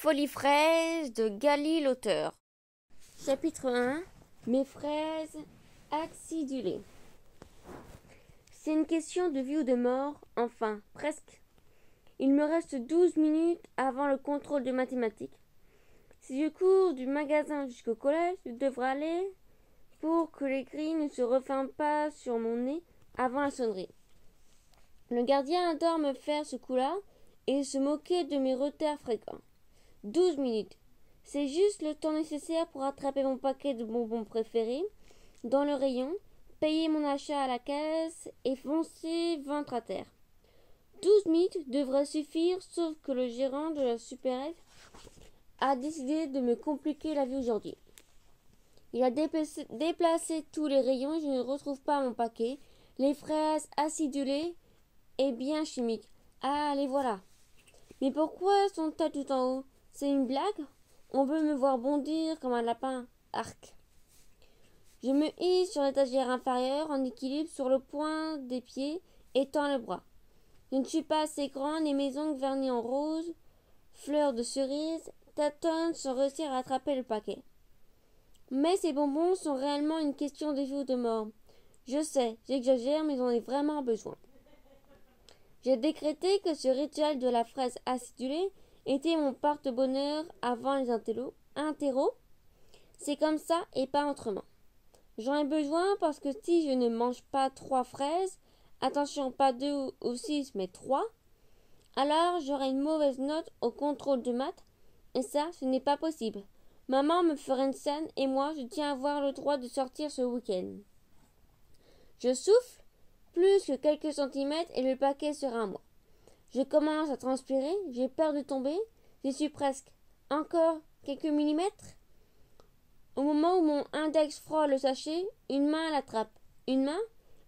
Folie fraise de Gali l'auteur. Chapitre 1. Mes fraises acidulées. C'est une question de vie ou de mort, enfin, presque. Il me reste 12 minutes avant le contrôle de mathématiques. Si je cours du magasin jusqu'au collège, je devrais aller pour que les grilles ne se referment pas sur mon nez avant la sonnerie. Le gardien adore me faire ce coup-là et se moquer de mes retards fréquents. 12 minutes. C'est juste le temps nécessaire pour attraper mon paquet de bonbons préférés dans le rayon, payer mon achat à la caisse et foncer ventre à terre. 12 minutes devraient suffire, sauf que le gérant de la supérette a décidé de me compliquer la vie aujourd'hui. Il a déplacé tous les rayons et je ne retrouve pas mon paquet. Les fraises acidulées et bien chimiques. Ah, les voilà. Mais pourquoi sont-elles tout en haut? C'est une blague? On peut me voir bondir comme un lapin. Arc. Je me hisse sur l'étagère inférieure en équilibre sur le point des pieds et tends le bras. Je ne suis pas assez grande et mes ongles vernis en rose, fleurs de cerise, tâtonnent sans réussir à attraper le paquet. Mais ces bonbons sont réellement une question de vie ou de mort. Je sais, j'exagère, mais j'en ai vraiment besoin. J'ai décrété que ce rituel de la fraise acidulée était mon porte-bonheur avant les interros. C'est comme ça et pas autrement. J'en ai besoin parce que si je ne mange pas 3 fraises, attention pas 2 ou 6 mais 3, alors j'aurai une mauvaise note au contrôle de maths et ça, ce n'est pas possible. Maman me ferait une scène et moi, je tiens à avoir le droit de sortir ce week-end. Je souffle plus que quelques centimètres et le paquet sera à moi. Je commence à transpirer, j'ai peur de tomber, j'y suis presque. Encore quelques millimètres. Au moment où mon index frôle le sachet, une main l'attrape. Une main?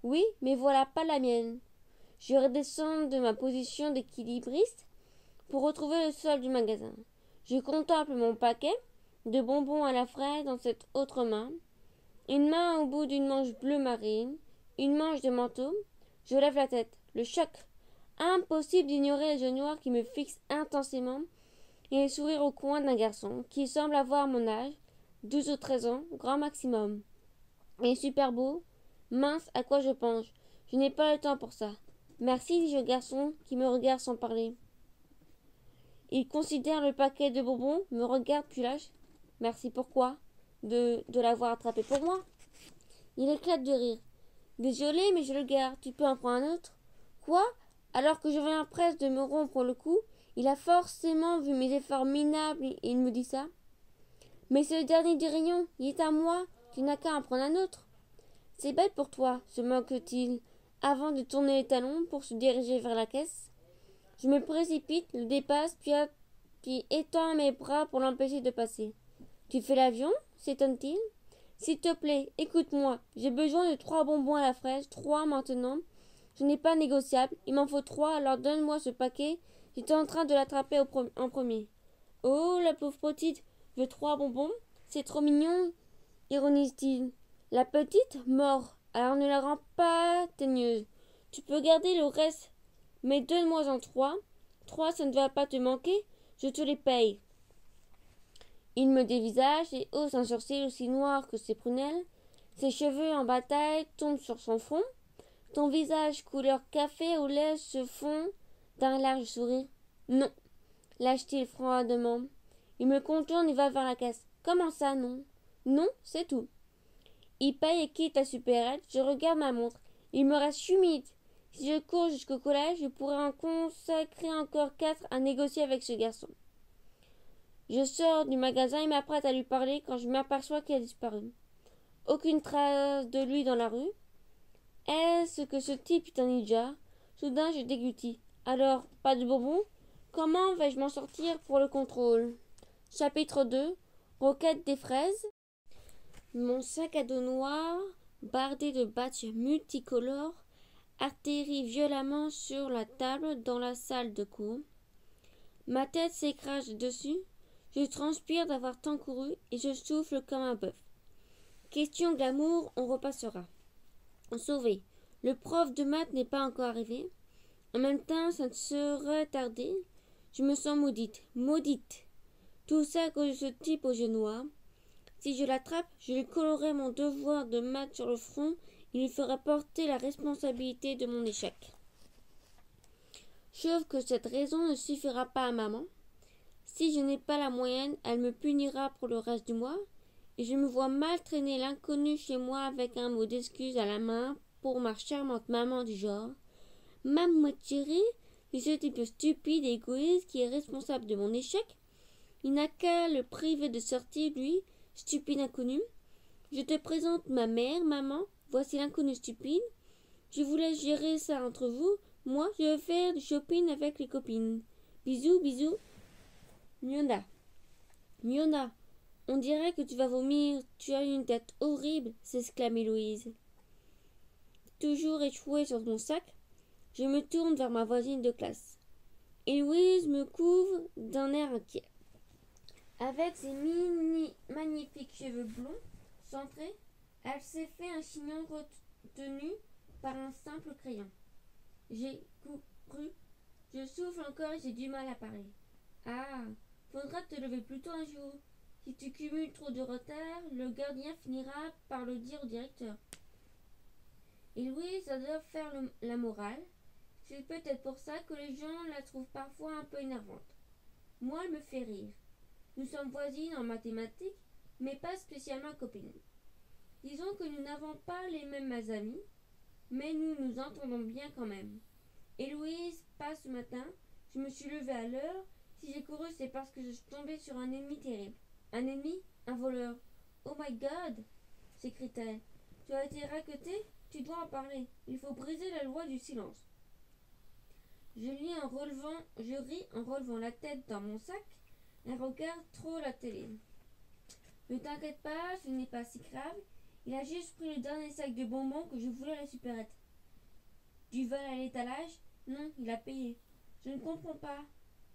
Oui, mais voilà pas la mienne. Je redescends de ma position d'équilibriste pour retrouver le sol du magasin. Je contemple mon paquet de bonbons à la fraise dans cette autre main. Une main au bout d'une manche bleu marine, une manche de manteau. Je lève la tête. Le choc. Impossible d'ignorer les yeux noirs qui me fixent intensément et le sourire au coin d'un garçon qui semble avoir mon âge, 12 ou 13 ans, grand maximum. Il est super beau, mince, à quoi je pense. Je n'ai pas le temps pour ça. Merci, dis-je au garçon qui me regarde sans parler. Il considère le paquet de bonbons, me regarde puis lâche. Merci, pourquoi? De l'avoir attrapé pour moi. Il éclate de rire. Désolé, mais je le garde. Tu peux en prendre un autre? Quoi? Alors que je viens presque de me rompre le cou, il a forcément vu mes efforts minables et il me dit ça. Mais c'est le dernier du rayon, il est à moi, tu n'as qu'à en prendre un autre. C'est bête pour toi, se moque-t-il, avant de tourner les talons pour se diriger vers la caisse. Je me précipite, le dépasse, puis étends mes bras pour l'empêcher de passer. Tu fais l'avion? S'étonne-t-il. S'il te plaît, écoute-moi, j'ai besoin de 3 bonbons à la fraise, 3 maintenant. Ce n'est pas négociable, il m'en faut 3, alors donne-moi ce paquet. J'étais en train de l'attraper en premier. Oh, la pauvre petite, veut 3 bonbons? C'est trop mignon, ironise-t-il. La petite? Mort. Alors ne la rends pas teigneuse. Tu peux garder le reste, mais donne-moi-en 3. 3, ça ne va pas te manquer, je te les paye. Il me dévisage et hausse un sourcil aussi noir que ses prunelles. Ses cheveux en bataille tombent sur son front. Ton visage couleur café au lait se fond d'un large sourire. Non, lâche-t-il froidement. Il me contourne et va vers la caisse. Comment ça, non? Non, c'est tout. Il paye et quitte la supérette. Je regarde ma montre. Il me reste 8 minutes. Si je cours jusqu'au collège, je pourrais en consacrer encore 4 à négocier avec ce garçon. Je sors du magasin et m'apprête à lui parler quand je m'aperçois qu'il a disparu. Aucune trace de lui dans la rue. Est-ce que ce type est un ninja? Soudain, je déglutis. Alors, pas de bonbons? Comment vais-je m'en sortir pour le contrôle? Chapitre 2. Roquette des fraises. Mon sac à dos noir, bardé de badges multicolores, atterrit violemment sur la table dans la salle de cours. Ma tête s'écrase dessus. Je transpire d'avoir tant couru et je souffle comme un bœuf. Question glamour, on repassera. Sauvé. Le prof de maths n'est pas encore arrivé. En même temps, ça ne saurait tarder. Je me sens maudite. Maudite. Tout ça à cause de ce type aux yeux noirs. Si je l'attrape, je lui collerai mon devoir de maths sur le front et lui ferai porter la responsabilité de mon échec. Sauf que cette raison ne suffira pas à maman. Si je n'ai pas la moyenne, elle me punira pour le reste du mois, et je me vois mal traîner l'inconnu chez moi avec un mot d'excuse à la main pour ma charmante maman du genre « Maman chérie, c'est ce type stupide et égoïste qui est responsable de mon échec. Il n'a qu'à le priver de sortir, lui, stupide inconnu. Je te présente ma mère, maman, voici l'inconnu stupide. Je vous laisse gérer ça entre vous. Moi, je vais faire du shopping avec les copines. Bisous, bisous. Miona. Miona, on dirait que tu vas vomir. Tu as une tête horrible, s'exclame Héloïse. Toujours échouée sur mon sac, je me tourne vers ma voisine de classe. Héloïse me couvre d'un air inquiet. Avec ses magnifiques cheveux blonds centrés, elle s'est fait un chignon retenu par un simple crayon. J'ai couru, je souffle encore et j'ai du mal à parler. Ah, faudra te lever plus tôt un jour. Si tu cumules trop de retard, le gardien finira par le dire au directeur. Et Louise adore faire la morale. C'est peut-être pour ça que les gens la trouvent parfois un peu énervante. Moi, elle me fait rire. Nous sommes voisines en mathématiques, mais pas spécialement copines. Disons que nous n'avons pas les mêmes amis, mais nous nous entendons bien quand même. Héloïse passe ce matin, je me suis levée à l'heure. Si j'ai couru, c'est parce que je suis tombée sur un ennemi terrible. Un ennemi? Un voleur. Oh my God! S'écrie-t-elle. Tu as été raquetée? Tu dois en parler. Il faut briser la loi du silence. Je ris en relevant la tête dans mon sac. Elle regarde trop la télé. Ne t'inquiète pas, ce n'est pas si grave. Il a juste pris le dernier sac de bonbons que je voulais à la supérette. Du vol à l'étalage? Non, il a payé. Je ne comprends pas,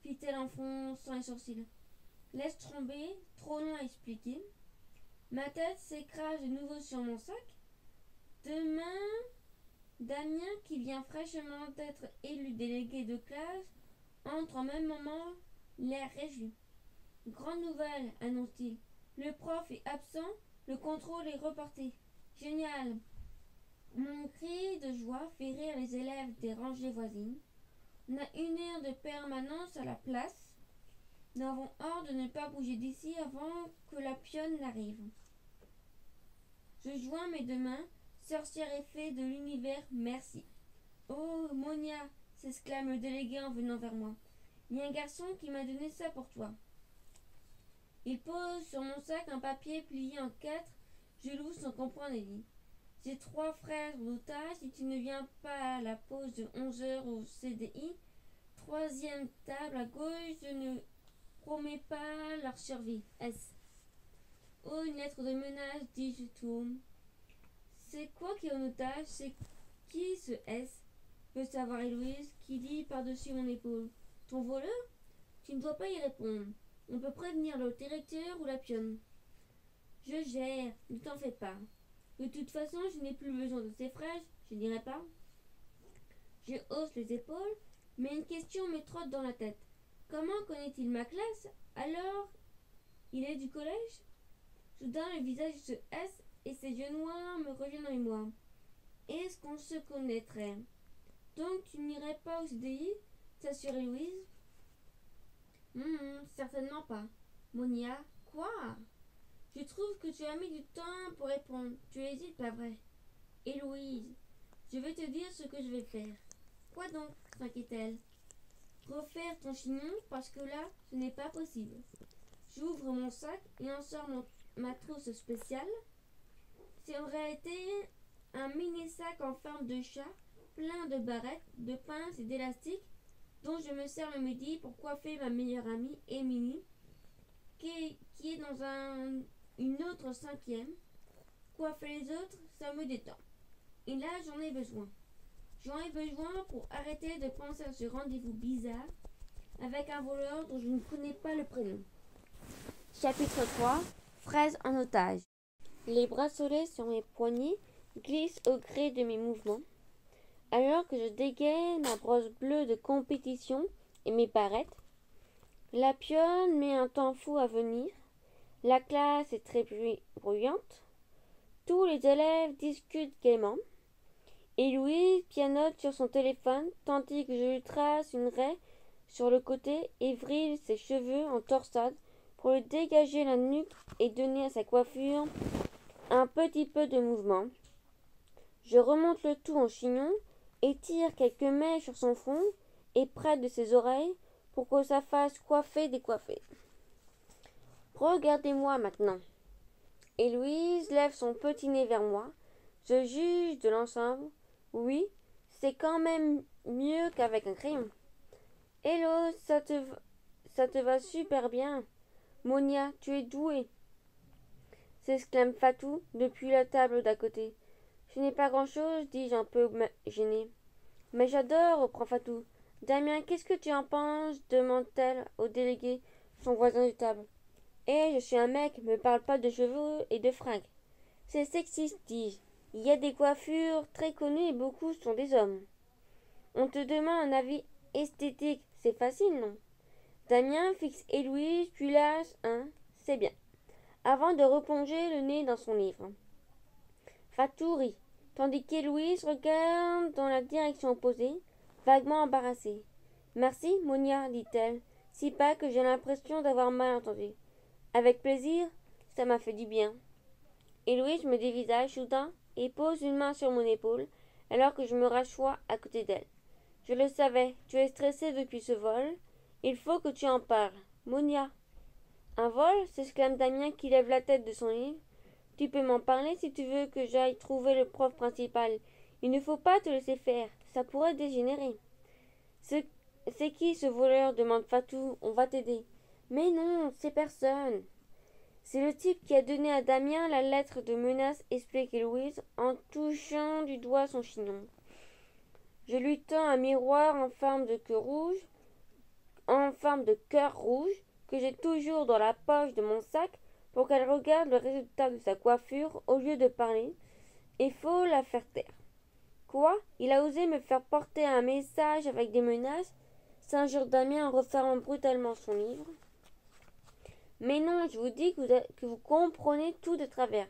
fit-elle en fronçant les sourcils. Laisse tomber, trop long à expliquer. Ma tête s'écrase de nouveau sur mon sac. Demain, Damien, qui vient fraîchement d'être élu délégué de classe, entre en même moment, l'air réjoui. Grande nouvelle, annonce-t-il. Le prof est absent, le contrôle est reporté. Génial! Mon cri de joie fait rire les élèves des rangées voisines. On a 1 heure de permanence à la place. Nous avons hâte de ne pas bouger d'ici avant que la pionne n'arrive. Je joins mes 2 mains, sorcière et fée de l'univers, merci. Oh, Monia, s'exclame le délégué en venant vers moi. Il y a un garçon qui m'a donné ça pour toi. Il pose sur mon sac un papier plié en 4. Je l'ouvre sans comprendre et dit: J'ai 3 frères en otage. Si tu ne viens pas à la pause de 11h au CDI, 3e table à gauche, je ne promets pas leur survie. S. Oh, une lettre de menace, dis-je tout. C'est quoi qui est en otage? C'est qui ce S? Veut savoir Héloïse, qui dit par-dessus mon épaule. Ton voleur? Tu ne dois pas y répondre. On peut prévenir le directeur ou la pionne. Je gère, ne t'en fais pas. De toute façon, je n'ai plus besoin de ces fraises, je n'irai pas. Je hausse les épaules, mais une question me trotte dans la tête. Comment connaît-il ma classe? Alors, il est du collège? Soudain, le visage de ce S et ses yeux noirs me reviennent en mémoire. Est-ce qu'on se connaîtrait? Donc, tu n'irais pas au CDI? S'assure Louise. Certainement pas. Monia, quoi? Je trouve que tu as mis du temps pour répondre. Tu hésites, pas vrai? Héloïse, je vais te dire ce que je vais faire. Quoi donc? S'inquiète-t-elle. Refaire ton chignon parce que là, ce n'est pas possible. J'ouvre mon sac et en sors ma trousse spéciale. C'est en réalité un mini sac en forme de chat, plein de barrettes, de pinces et d'élastiques, dont je me sers le midi pour coiffer ma meilleure amie, Émilie, qui est dans une autre 5e. Coiffer les autres, ça me détend. Et là, j'en ai besoin. J'en ai besoin pour arrêter de penser à ce rendez-vous bizarre avec un voleur dont je ne connais pas le prénom. Chapitre 3. Fraise en otage. Les bracelets sur mes poignets glissent au gré de mes mouvements, alors que je dégaine ma brosse bleue de compétition et mes barrettes. La pionne met un temps fou à venir. La classe est très bruyante. Tous les élèves discutent gaiement. Et Louise pianote sur son téléphone tandis que je lui trace une raie sur le côté et vrille ses cheveux en torsade pour lui dégager la nuque et donner à sa coiffure un petit peu de mouvement. Je remonte le tout en chignon et tire quelques mèches sur son front et près de ses oreilles pour que ça fasse coiffer décoiffer. Regardez-moi maintenant. Et Louise lève son petit nez vers moi. Je juge de l'ensemble. Oui, c'est quand même mieux qu'avec un crayon. Hello, ça te va super bien. Monia, tu es douée, s'exclame Fatou depuis la table d'à côté. Ce n'est pas grand-chose, dis-je un peu gêné. Mais j'adore, reprend Fatou. Damien, qu'est-ce que tu en penses demande-t-elle au délégué, son voisin de table. Eh, je suis un mec, me parle pas de cheveux et de fringues. C'est sexiste, dis-je. Il y a des coiffures très connues et beaucoup sont des hommes. On te demande un avis esthétique, c'est facile, non? Damien fixe Héloïse, puis lâche un c'est bien, avant de replonger le nez dans son livre. Fatou rit, tandis qu'Héloïse regarde dans la direction opposée, vaguement embarrassée. Merci, Monia, dit-elle, si pas que j'ai l'impression d'avoir mal entendu. Avec plaisir, ça m'a fait du bien. Héloïse me dévisage soudain et pose une main sur mon épaule, alors que je me rassois à côté d'elle. Je le savais, tu es stressée depuis ce vol. Il faut que tu en parles. Monia. Un vol s'exclame Damien qui lève la tête de son livre. Tu peux m'en parler si tu veux que j'aille trouver le prof principal. Il ne faut pas te laisser faire, ça pourrait dégénérer. C'est qui ce voleur demande Fatou. On va t'aider. Mais non, c'est personne. C'est le type qui a donné à Damien la lettre de menace, explique Héloïse en touchant du doigt son chignon. Je lui tends un miroir en forme de cœur rouge, que j'ai toujours dans la poche de mon sac pour qu'elle regarde le résultat de sa coiffure au lieu de parler. Il faut la faire taire. Quoi? Il a osé me faire porter un message avec des menaces? S'injure Damien en refermant brutalement son livre. Mais non, je vous dis que vous comprenez tout de travers.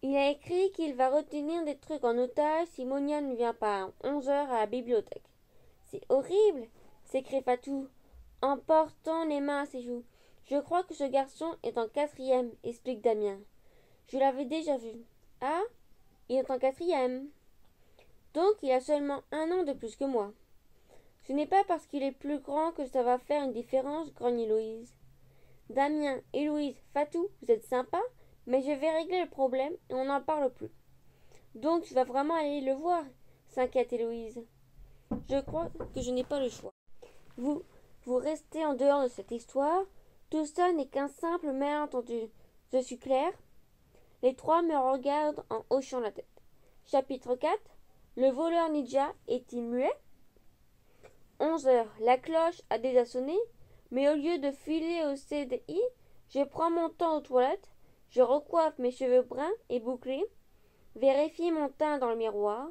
Il a écrit qu'il va retenir des trucs en otage si Monia ne vient pas à 11 heures à la bibliothèque. C'est horrible, s'écrie Fatou, en portant les mains à ses joues. Je crois que ce garçon est en quatrième, explique Damien. Je l'avais déjà vu. Ah, il est en quatrième. Donc il a seulement 1 an de plus que moi. Ce n'est pas parce qu'il est plus grand que ça va faire une différence, grogne Héloïse. Damien, Héloïse, Fatou, vous êtes sympas, mais je vais régler le problème et on n'en parle plus. Donc tu vas vraiment aller le voir, s'inquiète Héloïse. Je crois que je n'ai pas le choix. Vous restez en dehors de cette histoire. Tout ça n'est qu'un simple malentendu. Je suis claire? Les trois me regardent en hochant la tête. Chapitre 4. Le voleur ninja est-il muet? 11 heures. La cloche a déjà sonné, mais au lieu de filer au CDI, je prends mon temps aux toilettes, je recoiffe mes cheveux bruns et bouclés, vérifie mon teint dans le miroir,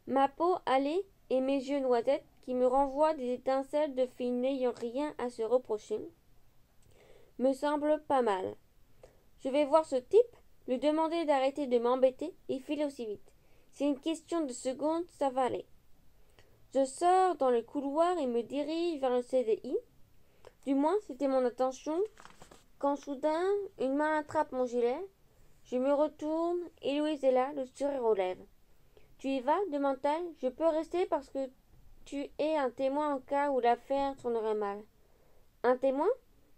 ma peau hâlée et mes yeux noisettes qui me renvoient des étincelles de filles n'ayant rien à se reprocher, me semblent pas mal. Je vais voir ce type, lui demander d'arrêter de m'embêter et filer aussi vite. C'est une question de secondes, ça va aller. Je sors dans le couloir et me dirige vers le CDI. Du moins, c'était mon intention, quand soudain, une main attrape mon gilet. Je me retourne, et Louise est là, le sourire aux lèvres. Tu y vas? Demande-t-elle. Je peux rester parce que tu es un témoin en cas où l'affaire tournerait mal. Un témoin?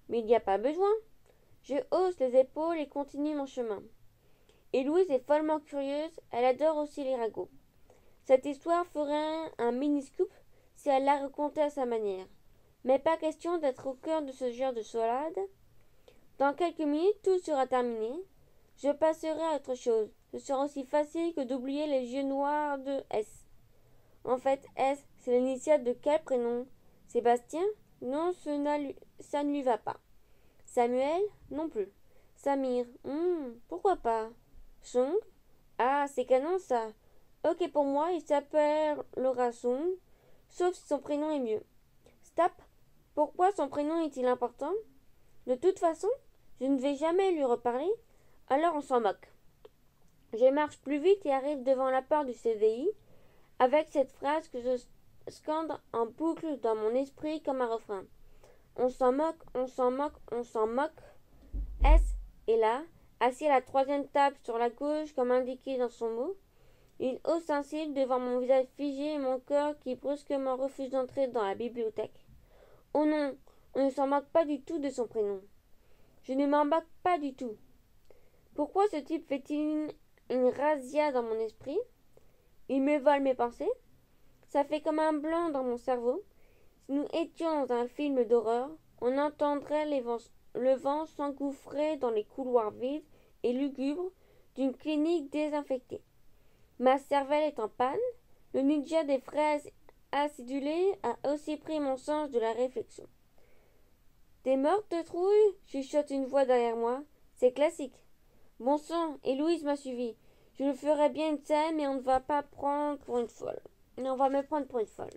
Mais il n'y a pas besoin. Je hausse les épaules et continue mon chemin. Et Louise est follement curieuse, elle adore aussi les ragots. Cette histoire ferait un mini-scoop si elle la racontait à sa manière. Mais pas question d'être au cœur de ce genre de salade. Dans quelques minutes, tout sera terminé. Je passerai à autre chose. Ce sera aussi facile que d'oublier les yeux noirs de S. En fait, S, c'est l'initiale de quel prénom? Sébastien? Non, ça ne lui va pas. Samuel? Non plus. Samir? Pourquoi pas? Song? Ah, c'est canon ça. Ok, pour moi, il s'appellera Song, sauf si son prénom est mieux. Stop. Pourquoi son prénom est-il important? De toute façon, je ne vais jamais lui reparler, alors on s'en moque. Je marche plus vite et arrive devant la porte du CDI, avec cette phrase que je scande en boucle dans mon esprit comme un refrain. On s'en moque, on s'en moque, on s'en moque. S est là, assis à la troisième table sur la gauche comme indiqué dans son mot. Il hausse un cil devant mon visage figé et mon cœur qui brusquement refuse d'entrer dans la bibliothèque. Oh non, on ne s'en moque pas du tout de son prénom. Je ne m'en moque pas du tout. Pourquoi ce type fait-il une razzia dans mon esprit? Il me vole mes pensées? Ça fait comme un blanc dans mon cerveau. Si nous étions dans un film d'horreur, on entendrait le vent s'engouffrer dans les couloirs vides et lugubres d'une clinique désinfectée. Ma cervelle est en panne. Le ninja des fraises acidulées a aussi pris mon sens de la réflexion. T'es morte de trouille? Chuchote une voix derrière moi. C'est classique. Bon sang, Héloïse m'a suivi. Je le ferai bien une scène, mais on ne va pas prendre pour une folle. On va me prendre pour une folle.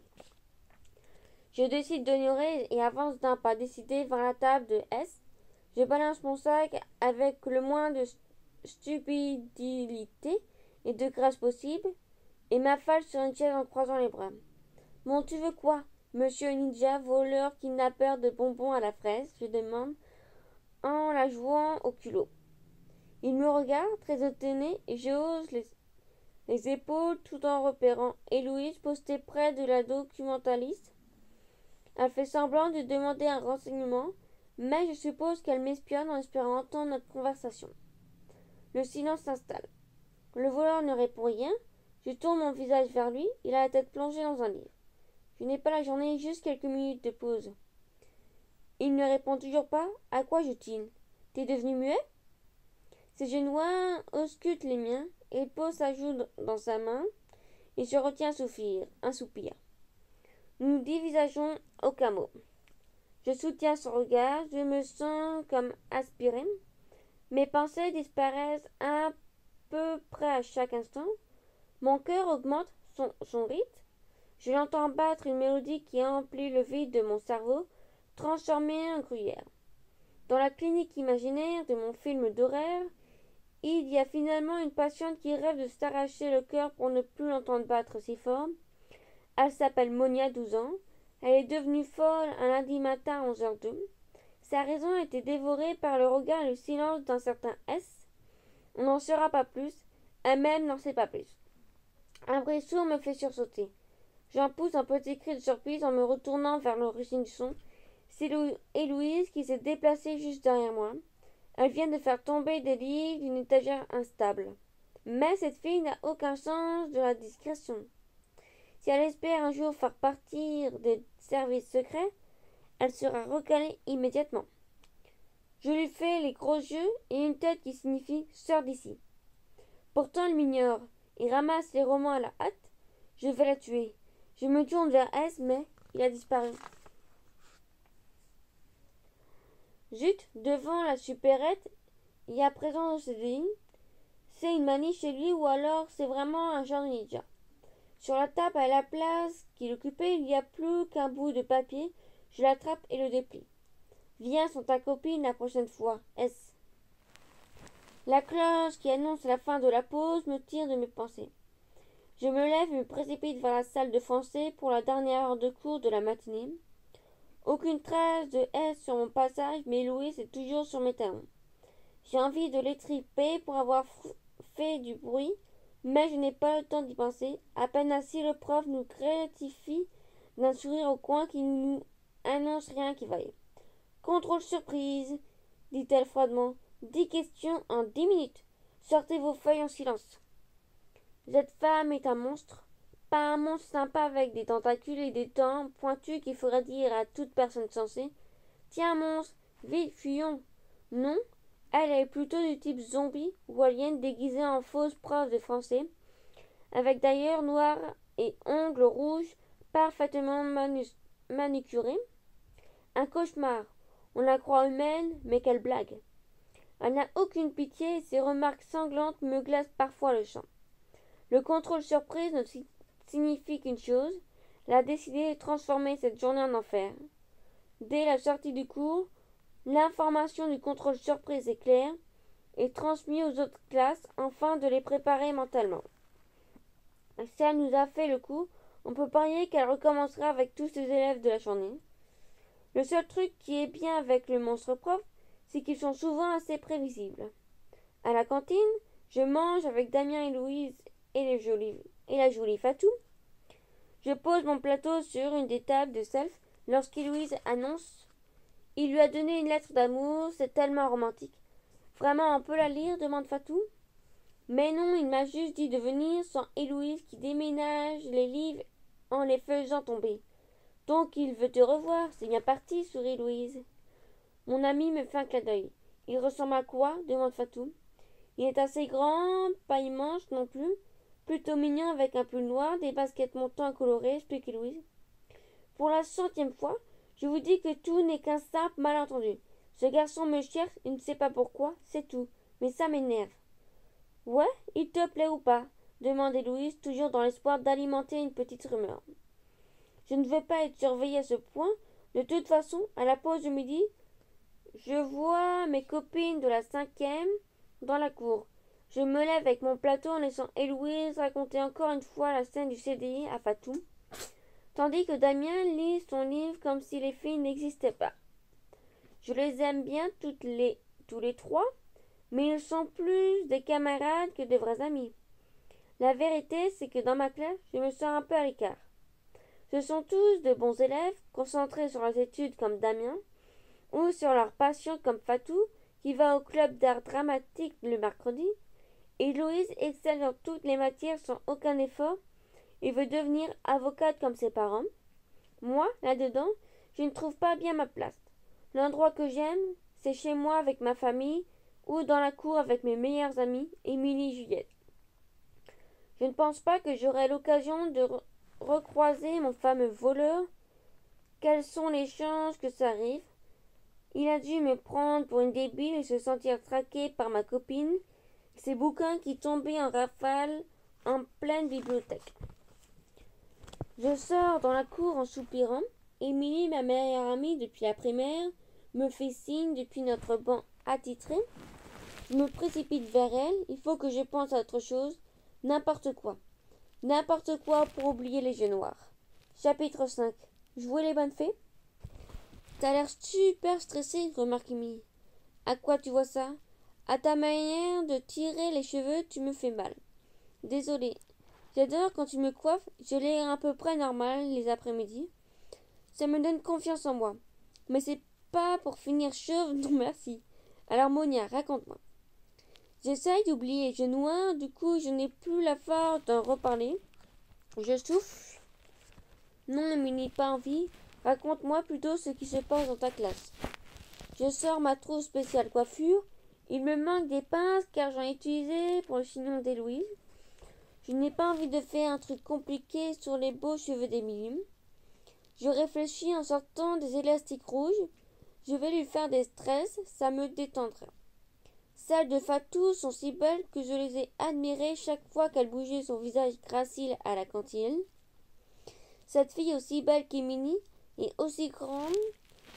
Je décide d'ignorer et avance d'un pas décidé vers la table de S. Je balance mon sac avec le moins de stupidité et de grâce possible et m'affale sur une chaise en croisant les bras. Bon, tu veux quoi, monsieur ninja, voleur, kidnappeur de bonbons à la fraise? Je demande en la jouant au culot. Il me regarde, très étonné, et je hausse les épaules tout en repérant Héloïse postée près de la documentaliste. Elle fait semblant de demander un renseignement, mais je suppose qu'elle m'espionne en espérant entendre notre conversation. Le silence s'installe. Le voleur ne répond rien. Je tourne mon visage vers lui. Il a la tête plongée dans un livre. Je n'ai pas la journée, juste quelques minutes de pause. Il ne répond toujours pas. À quoi joue-t-il? T'es devenu muet? Ses genoux auscultent les miens. Il pose sa joue dans sa main et je retiens un soupir. Nous nous divisageons aucun mot. Je soutiens son regard, je me sens comme aspiré. Mes pensées disparaissent à peu près à chaque instant. Mon cœur augmente son rythme. Je l'entends battre une mélodie qui emplit le vide de mon cerveau, transformé en gruyère. Dans la clinique imaginaire de mon film d'horreur, il y a finalement une patiente qui rêve de s'arracher le cœur pour ne plus l'entendre battre si fort. Elle s'appelle Monia, 12 ans. Elle est devenue folle un lundi matin à 11h02. Sa raison a été dévorée par le regard et le silence d'un certain S. On n'en saura pas plus. Elle-même n'en sait pas plus. Un bruit sourd me fait sursauter. J'en pousse un petit cri de surprise en me retournant vers l'origine du son. C'est Héloïse qui s'est déplacée juste derrière moi. Elle vient de faire tomber des livres d'une étagère instable. Mais cette fille n'a aucun sens de la discrétion. Si elle espère un jour faire partie des services secrets, elle sera recalée immédiatement. Je lui fais les gros yeux et une tête qui signifie sors d'ici. Pourtant elle m'ignore et ramasse les romans à la hâte. Je vais la tuer. Je me tourne vers S, mais il a disparu. Zut, devant la supérette, il y a présent au CDI. C'est une manie chez lui ou alors c'est vraiment un genre de ninja. Sur la table à la place qu'il occupait, il n'y a plus qu'un bout de papier. Je l'attrape et le déplie. Viens sans ta copine la prochaine fois, S. La cloche qui annonce la fin de la pause me tire de mes pensées. Je me lève et me précipite vers la salle de français pour la dernière heure de cours de la matinée. Aucune trace de S sur mon passage, mais Louise est toujours sur mes talons. J'ai envie de l'étriper pour avoir fait du bruit, mais je n'ai pas le temps d'y penser. À peine assis, le prof nous gratifie d'un sourire au coin qui ne nous annonce rien qui vaille. Contrôle surprise, dit-elle froidement. 10 questions en 10 minutes. Sortez vos feuilles en silence. Cette femme est un monstre. Pas un monstre sympa avec des tentacules et des dents pointues qu'il faudrait dire à toute personne sensée. Tiens, monstre, vite, fuyons. Non, elle est plutôt du type zombie ou alien déguisée en fausse prof de français, avec d'ailleurs noir et ongles rouges parfaitement manucurés. Un cauchemar. On la croit humaine, mais quelle blague. Elle n'a aucune pitié et ses remarques sanglantes me glacent parfois le sang. Le contrôle surprise ne signifie qu'une chose. Elle a décidé de transformer cette journée en enfer. Dès la sortie du cours, l'information du contrôle surprise est claire et transmise aux autres classes afin de les préparer mentalement. Si elle nous a fait le coup, on peut parier qu'elle recommencera avec tous ses élèves de la journée. Le seul truc qui est bien avec le monstre prof, c'est qu'ils sont souvent assez prévisibles. À la cantine, je mange avec Damien et Louise et la jolie Fatou. Je pose mon plateau sur une des tables de self lorsqu'Héloïse annonce « Il lui a donné une lettre d'amour, c'est tellement romantique. » « Vraiment, on peut la lire ?» demande Fatou. « Mais non, il m'a juste dit de venir sans Héloïse qui déménage les livres en les faisant tomber. Donc il veut te revoir, c'est bien parti, sourit Louise. Mon ami me fait un clin d'œil. Il ressemble à quoi demande Fatou. Il est assez grand, pas immense non plus, plutôt mignon avec un pull noir, des baskets montants colorées, explique Louise. Pour la 100e fois, je vous dis que tout n'est qu'un simple malentendu. Ce garçon me cherche, il ne sait pas pourquoi, c'est tout. Mais ça m'énerve. Ouais, il te plaît ou pas demande Louise, toujours dans l'espoir d'alimenter une petite rumeur. Je ne veux pas être surveillée à ce point. De toute façon, à la pause de midi, je vois mes copines de la 5e dans la cour. Je me lève avec mon plateau en laissant Héloïse raconter encore une fois la scène du CDI à Fatou, tandis que Damien lit son livre comme si les filles n'existaient pas. Je les aime bien tous les trois, mais ils sont plus des camarades que des vrais amis. La vérité, c'est que dans ma classe, je me sens un peu à l'écart. Ce sont tous de bons élèves, concentrés sur leurs études comme Damien, ou sur leur passion comme Fatou, qui va au club d'art dramatique le mercredi, et Louise excelle dans toutes les matières sans aucun effort et veut devenir avocate comme ses parents. Moi, là-dedans, je ne trouve pas bien ma place. L'endroit que j'aime, c'est chez moi avec ma famille ou dans la cour avec mes meilleures amies, Émilie et Juliette. Je ne pense pas que j'aurai l'occasion de recroiser mon fameux voleur. Quelles sont les chances que ça arrive? Il a dû me prendre pour une débile et se sentir traqué par ma copine, ces bouquins qui tombaient en rafale en pleine bibliothèque. Je sors dans la cour en soupirant. Émilie, ma meilleure amie depuis la primaire, me fait signe depuis notre banc attitré. Je me précipite vers elle. Il faut que je pense à autre chose. N'importe quoi. N'importe quoi pour oublier les yeux noirs. Chapitre 5. Jouer les bonnes fées? T'as l'air super stressé, remarque Émilie. À quoi tu vois ça? À ta manière de tirer les cheveux, tu me fais mal. Désolée. J'adore quand tu me coiffes. Je l'ai à peu près normal les après-midi. Ça me donne confiance en moi. Mais c'est pas pour finir chauve, non merci. Alors Monia, raconte-moi. J'essaye d'oublier les yeux noirs, du coup je n'ai plus la force d'en reparler. Je souffle. Non, Émilie, pas envie. Raconte-moi plutôt ce qui se passe dans ta classe. Je sors ma trousse spéciale coiffure. Il me manque des pinces car j'en ai utilisé pour le chignon d'Héloïse. Je n'ai pas envie de faire un truc compliqué sur les beaux cheveux d'Émilie. Je réfléchis en sortant des élastiques rouges. Je vais lui faire des tresses, ça me détendra. Celles de Fatou sont si belles que je les ai admirées chaque fois qu'elle bougeait son visage gracile à la cantine. Cette fille aussi belle qu'Émilie et aussi grande,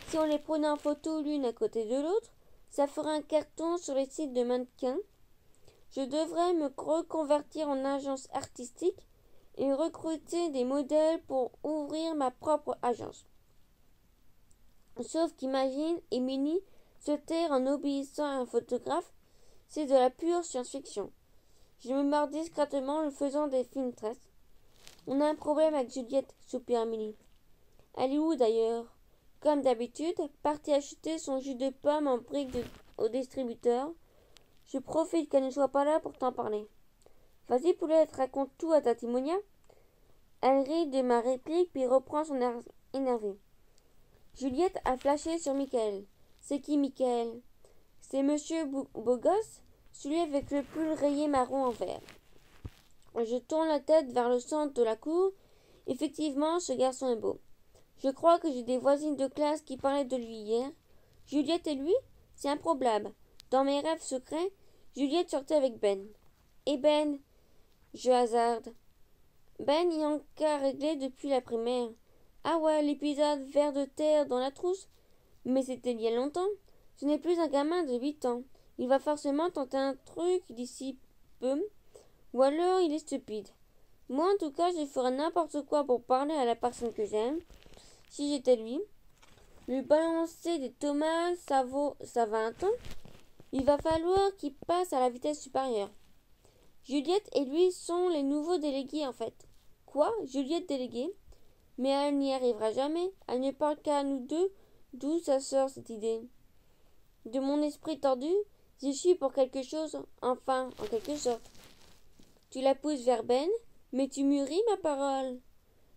si on les prenait en photo l'une à côté de l'autre, ça ferait un carton sur les sites de mannequins. Je devrais me reconvertir en agence artistique et recruter des modèles pour ouvrir ma propre agence. Sauf qu'imagine Émilie se taire en obéissant à un photographe, c'est de la pure science-fiction. Je me marre discrètement en faisant des films tresses. On a un problème avec Juliette, soupire Émilie. Elle est où d'ailleurs? Comme d'habitude, partie acheter son jus de pomme en briques au distributeur. Je profite qu'elle ne soit pas là pour t'en parler. Vas-y Poulette, raconte tout à ta Timonia. Elle rit de ma réplique puis reprend son air énervé. Juliette a flashé sur Michael. C'est qui Michael? C'est monsieur beau gosse, celui avec le pull rayé marron en vert. Je tourne la tête vers le centre de la cour. Effectivement, ce garçon est beau. Je crois que j'ai des voisines de classe qui parlaient de lui hier. Juliette et lui? C'est improbable. Dans mes rêves secrets, Juliette sortait avec Ben. Et Ben? Je hasarde. Ben y a encore réglé depuis la primaire. Ah ouais, l'épisode ver de terre dans la trousse? Mais c'était il y a longtemps. Ce n'est plus un gamin de 8 ans. Il va forcément tenter un truc d'ici peu. Ou alors il est stupide. Moi, en tout cas, je ferais n'importe quoi pour parler à la personne que j'aime. Si j'étais lui. Lui balancer des tomates, ça va un temps. Il va falloir qu'il passe à la vitesse supérieure. Juliette et lui sont les nouveaux délégués en fait. Quoi? Juliette déléguée? Mais elle n'y arrivera jamais. Elle ne parle qu'à nous deux. D'où ça sort cette idée? De mon esprit tordu? J'y suis pour quelque chose, enfin, en quelque sorte. Tu la pousses vers Ben, mais tu mûris ma parole.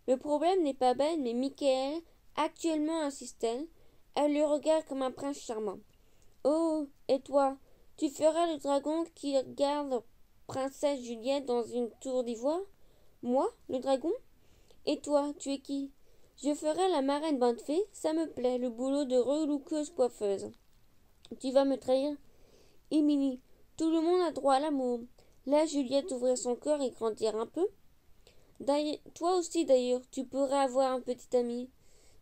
Le problème n'est pas Ben, mais Michael. Actuellement, insiste-t-elle. Elle le regarde comme un prince charmant. Oh, et toi, tu feras le dragon qui garde princesse Juliette dans une tour d'ivoire? Moi, le dragon? Et toi, tu es qui? Je ferai la marraine bonne fée, ça me plaît, le boulot de relouqueuse coiffeuse. Tu vas me trahir? Émilie, tout le monde a droit à l'amour. Là, Juliette ouvrir son cœur et grandir un peu. Toi aussi, d'ailleurs, tu pourrais avoir un petit ami.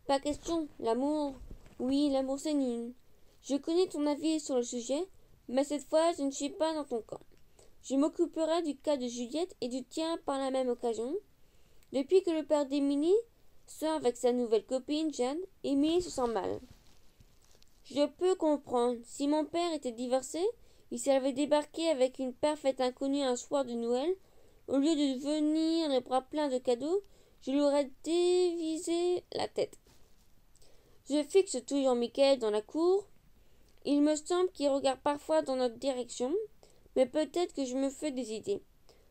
Pas question, l'amour. Oui, l'amour c'est nul. Je connais ton avis sur le sujet, mais cette fois, je ne suis pas dans ton camp. Je m'occuperai du cas de Juliette et du tien par la même occasion. Depuis que le père d'Émilie sort avec sa nouvelle copine, Jeanne, Émilie se sent mal. Je peux comprendre. Si mon père était divorcé, et s'il avait débarqué avec une parfaite inconnue un soir de Noël, au lieu de venir les bras pleins de cadeaux, je lui aurais dévisé la tête. Je fixe toujours Michael dans la cour. Il me semble qu'il regarde parfois dans notre direction, mais peut-être que je me fais des idées.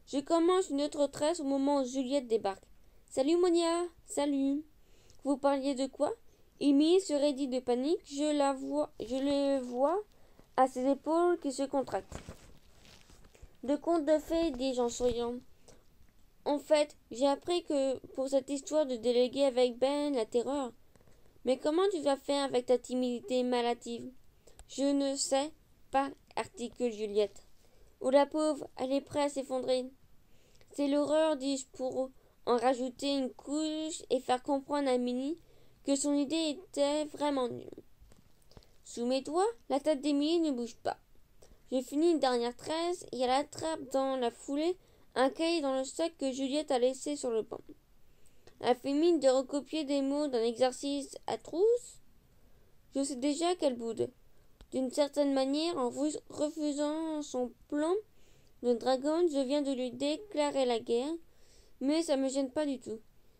Je commence une autre tresse au moment où Juliette débarque. Salut Monia, salut. Vous parliez de quoi? Émilie se raidit de panique. Je le vois à ses épaules qui se contractent. De contes de fées, dis-je en souriant. En fait, j'ai appris que pour cette histoire de déléguer avec Ben la terreur. Mais comment tu vas faire avec ta timidité maladive? Je ne sais pas, articule Juliette. Oh la pauvre, elle est prête à s'effondrer. C'est l'horreur, dis-je pour en rajouter une couche et faire comprendre à Minnie que son idée était vraiment nulle. Sous mes doigts, la tête d'Émilie ne bouge pas. Je finis une dernière tresse et elle attrape dans la foulée un cahier dans le sac que Juliette a laissé sur le banc. Elle fait mine de recopier des mots d'un exercice à trousse. Je sais déjà qu'elle boude. D'une certaine manière, en refusant son plan de dragon, je viens de lui déclarer la guerre, mais ça me gêne pas du tout.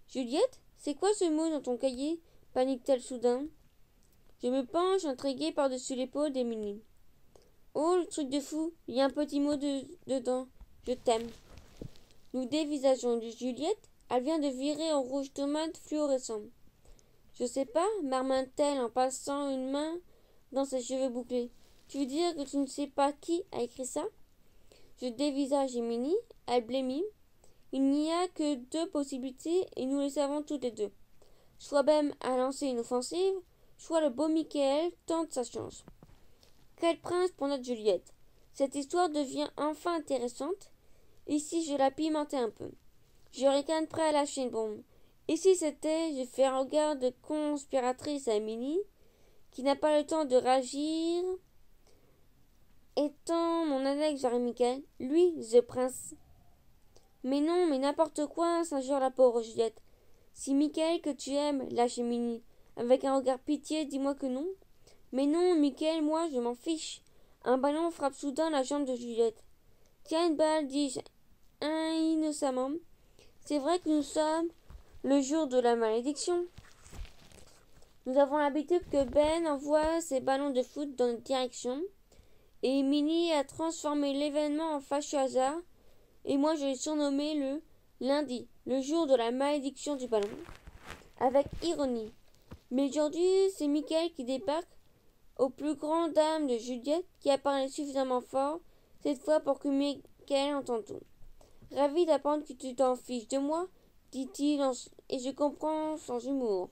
Juliette, c'est quoi ce mot dans ton cahier? Panique-t-elle soudain. Je me penche, intriguée par-dessus l'épaule d'Émilie. Oh, le truc de fou, il y a un petit mot dedans. Je t'aime. Nous dévisageons de Juliette. Elle vient de virer en rouge tomate fluorescent. Je sais pas, marmonne-t-elle en passant une main dans ses cheveux bouclés. Tu veux dire que tu ne sais pas qui a écrit ça? Je dévisage Émilie. Elle blêmit. Il n'y a que deux possibilités et nous les savons toutes les deux. Soit Ben a lancé une offensive, soit le beau Michael tente sa chance. Quel prince pour notre Juliette! Cette histoire devient enfin intéressante. Et si je la pimentais un peu? Je ricane prêt à lâcher une bombe. Et si c'était, je fais un regard de conspiratrice à Émilie, qui n'a pas le temps de réagir, étant mon annexe vers Michael, lui, The Prince. Mais non, mais n'importe quoi, s'injure la pauvre Juliette. Si Michael que tu aimes, lâche Émilie, avec un regard pitié, dis-moi que non. Mais non, Michael, moi, je m'en fiche. Un ballon frappe soudain la jambe de Juliette. Tiens une balle, dis-je innocemment. C'est vrai que nous sommes le jour de la malédiction. Nous avons l'habitude que Ben envoie ses ballons de foot dans notre direction, et Émilie a transformé l'événement en fâcheux hasard, et moi je l'ai surnommé le lundi, le jour de la malédiction du ballon, avec ironie. Mais aujourd'hui, c'est Michael qui débarque, aux plus grandes dames de Juliette, qui a parlé suffisamment fort, cette fois pour que Michael entende tout. Ravi d'apprendre que tu t'en fiches de moi, dit-il, et je comprends son humour.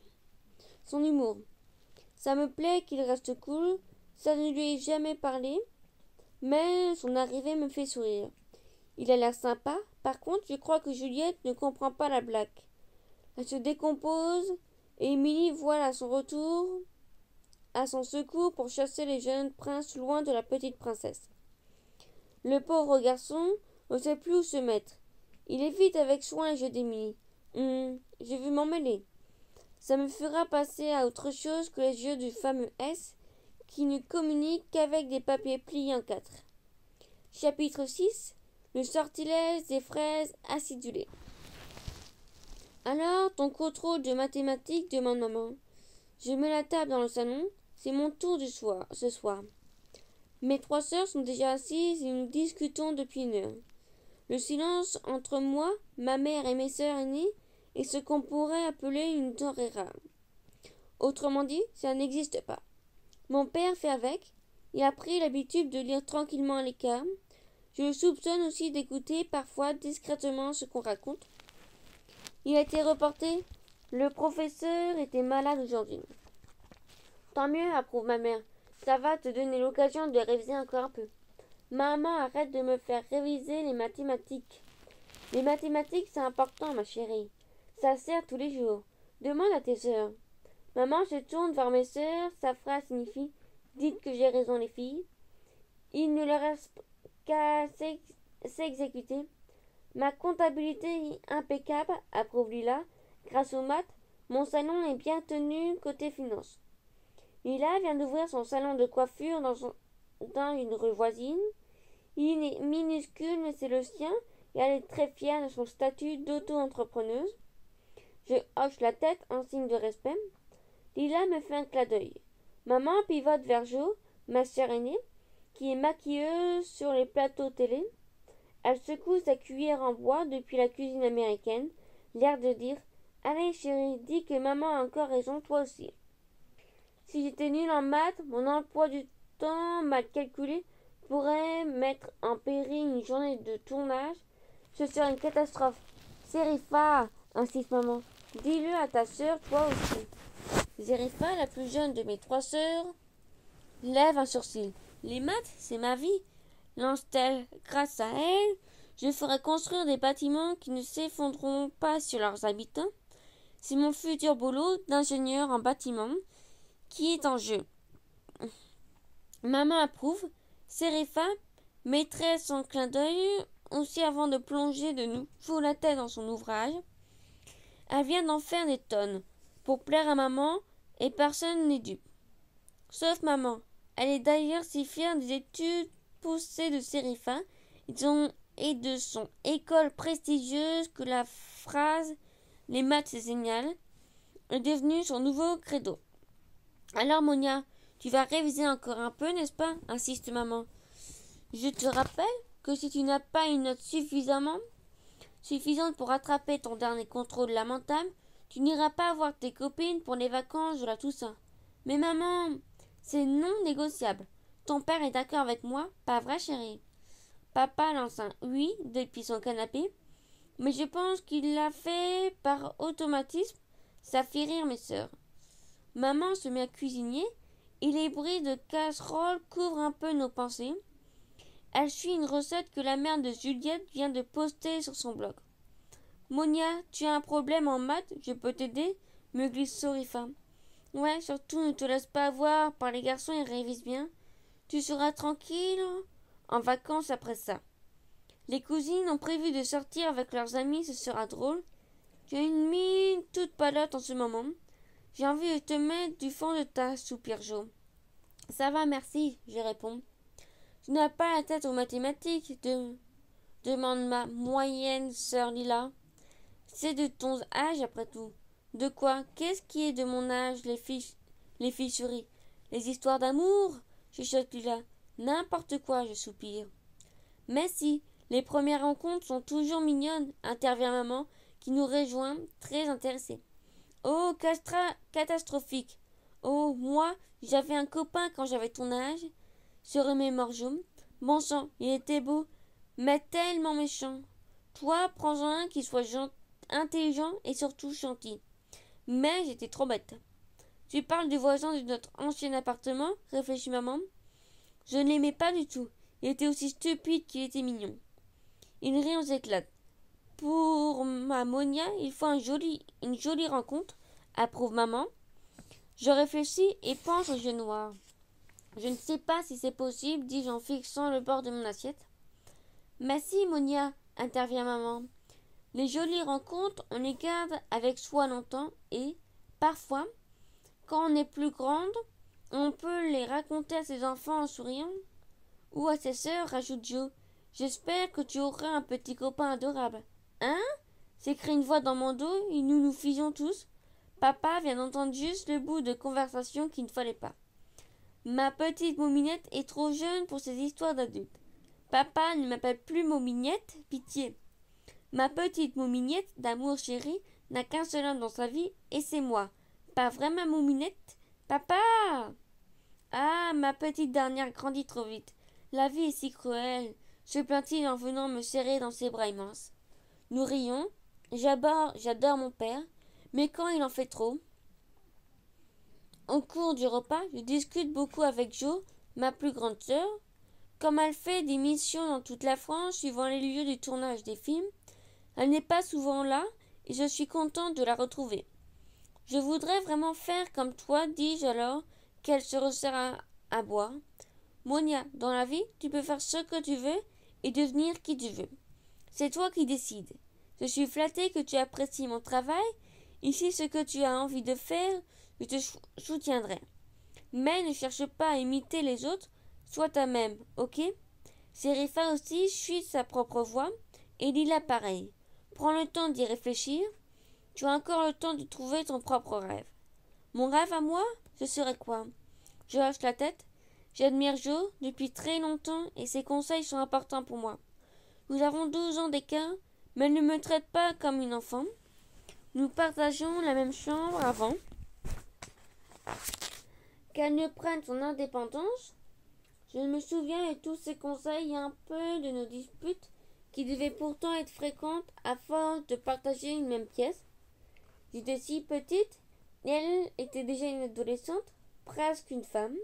Ça me plaît qu'il reste cool, ça ne lui est jamais parlé, mais son arrivée me fait sourire. Il a l'air sympa, par contre, je crois que Juliette ne comprend pas la blague. Elle se décompose, et Émilie vole à son retour à son secours pour chasser les jeunes princes loin de la petite princesse. Le pauvre garçon ne sait plus où se mettre. Il évite avec soin les jeux d'Émilie. Je vais m'en mêler. Ça me fera passer à autre chose que les yeux du fameux S qui ne communique qu'avec des papiers pliés en quatre. Chapitre 6. Le sortilège des fraises acidulées. Alors, ton contrôle de mathématiques, demande maman. Je mets la table dans le salon. C'est mon tour ce soir. Mes 3 sœurs sont déjà assises et nous discutons depuis une heure. Le silence entre moi, ma mère et mes sœurs aînées est ce qu'on pourrait appeler une denrée rare. Autrement dit, ça n'existe pas. Mon père fait avec. Il a pris l'habitude de lire tranquillement à l'écart. Je le soupçonne aussi d'écouter parfois discrètement ce qu'on raconte. Il a été reporté. Le professeur était malade aujourd'hui. Tant mieux, approuve ma mère. Ça va te donner l'occasion de réviser encore un peu. Maman, arrête de me faire réviser les mathématiques. Les mathématiques, c'est important, ma chérie. Ça sert tous les jours. Demande à tes sœurs. Maman se tourne vers mes sœurs. Sa phrase signifie « Dites que j'ai raison, les filles. » Il ne leur reste qu'à s'exécuter. Ma comptabilité est impeccable, approuve Lila. Grâce aux maths, mon salon est bien tenu côté finance. Lila vient d'ouvrir son salon de coiffure dans une rue voisine. Il est minuscule, mais c'est le sien, et elle est très fière de son statut d'auto-entrepreneuse. Je hoche la tête en signe de respect. Lila me fait un clin d'œil. Maman pivote vers Jo, ma sœur aînée, qui est maquilleuse sur les plateaux télé. Elle secoue sa cuillère en bois depuis la cuisine américaine, l'air de dire « Allez chérie, dis que maman a encore raison, toi aussi. » Si j'étais nulle en maths, mon emploi du temps mal calculé pourrait mettre en péril une journée de tournage. Ce serait une catastrophe. Zérifa, insiste maman, dis-le à ta sœur, toi aussi. Zérifa, la plus jeune de mes 3 sœurs, lève un sourcil. Les maths, c'est ma vie. Lance-t-elle, grâce à elle, je ferai construire des bâtiments qui ne s'effondreront pas sur leurs habitants. C'est mon futur boulot d'ingénieur en bâtiment qui est en jeu. Maman approuve. Zérifa mettrait son clin d'œil aussi avant de plonger de nouveau la tête dans son ouvrage. Elle vient d'en faire des tonnes pour plaire à maman et personne n'est dupe. Sauf maman. Elle est d'ailleurs si fière des études poussées de Zérifa et de son école prestigieuse que la phrase « Les maths c'est génial » est devenue son nouveau credo. Alors Monia, tu vas réviser encore un peu, n'est-ce pas? Insiste maman. Je te rappelle que si tu n'as pas une note suffisante pour rattraper ton dernier contrôle lamentable, tu n'iras pas voir tes copines pour les vacances de la Toussaint. Mais maman, c'est non négociable. Ton père est d'accord avec moi, pas vrai chérie? Papa lance un oui depuis son canapé, mais je pense qu'il l'a fait par automatisme. Ça fait rire mes sœurs. Maman se met à cuisiner et les bruits de casserole couvrent un peu nos pensées. Elle suit une recette que la mère de Juliette vient de poster sur son blog. Monia, tu as un problème en maths, je peux t'aider, me glisse Zérifa. Ouais, surtout ne te laisse pas avoir par les garçons et révise bien. Tu seras tranquille en vacances après ça. Les cousines ont prévu de sortir avec leurs amis, ce sera drôle. Tu as une mine toute palote en ce moment. J'ai envie de te mettre du fond de ta soupir Jo. Ça va, merci, je réponds. Tu n'as pas la tête aux mathématiques, demande ma moyenne sœur Lila. C'est de ton âge après tout. De quoi? Qu'est-ce qui est de mon âge, les ficheries? Les histoires d'amour? Chuchote Lila. N'importe quoi, je soupire. Mais si, les premières rencontres sont toujours mignonnes, intervient maman, qui nous rejoint, très intéressée. Oh, catastrophique. Oh, moi, j'avais un copain quand j'avais ton âge, se remémore Jo. Bon sang, il était beau, mais tellement méchant. Toi, prends-en un qui soit intelligent et surtout gentil. Mais j'étais trop bête. Tu parles du voisin de notre ancien appartement, réfléchit maman. Je ne l'aimais pas du tout. Il était aussi stupide qu'il était mignon. Une rire aux éclats. Pour ma Monia, il faut une jolie rencontre. approuve maman. Je réfléchis et penche aux yeux noirs. Je ne sais pas si c'est possible, dis-je en fixant le bord de mon assiette. Mais si, Monia, intervient maman. Les jolies rencontres, on les garde avec soi longtemps et, parfois, quand on est plus grande, on peut les raconter à ses enfants en souriant. Ou à ses sœurs, ajoute Joe. J'espère que tu auras un petit copain adorable. Hein? S'écrie une voix dans mon dos et nous nous figeons tous. Papa vient d'entendre juste le bout de conversation qu'il ne fallait pas. Ma petite Mouminette est trop jeune pour ces histoires d'adultes. Papa ne m'appelle plus Mouminette, pitié. Ma petite Mouminette d'amour chéri n'a qu'un seul homme dans sa vie et c'est moi. Pas vrai ma Mouminette? Papa! Ah, ma petite dernière grandit trop vite. La vie est si cruelle, se plaint-il en venant me serrer dans ses bras immenses. Nous rions. J'adore mon père, mais quand il en fait trop. Au cours du repas, je discute beaucoup avec Jo, ma plus grande sœur. Comme elle fait des missions dans toute la France suivant les lieux du tournage des films, elle n'est pas souvent là et je suis contente de la retrouver. Je voudrais vraiment faire comme toi, dis-je alors qu'elle se resserre à boire. Monia, dans la vie, tu peux faire ce que tu veux et devenir qui tu veux. C'est toi qui décides. Je suis flattée que tu apprécies mon travail. Ici, ce que tu as envie de faire, je te soutiendrai. Mais ne cherche pas à imiter les autres, sois toi-même, ok? Serifa aussi suit sa propre voix et Lila pareil. Prends le temps d'y réfléchir. Tu as encore le temps de trouver ton propre rêve. Mon rêve à moi, ce serait quoi? Je hoche la tête. J'admire Joe depuis très longtemps et ses conseils sont importants pour moi. Nous avons 12 ans d'écart, mais elle ne me traite pas comme une enfant. Nous partageons la même chambre avant qu'elle ne prenne son indépendance. Je me souviens de tous ses conseils et un peu de nos disputes qui devaient pourtant être fréquentes à force de partager une même pièce. J'étais si petite et elle était déjà une adolescente, presque une femme.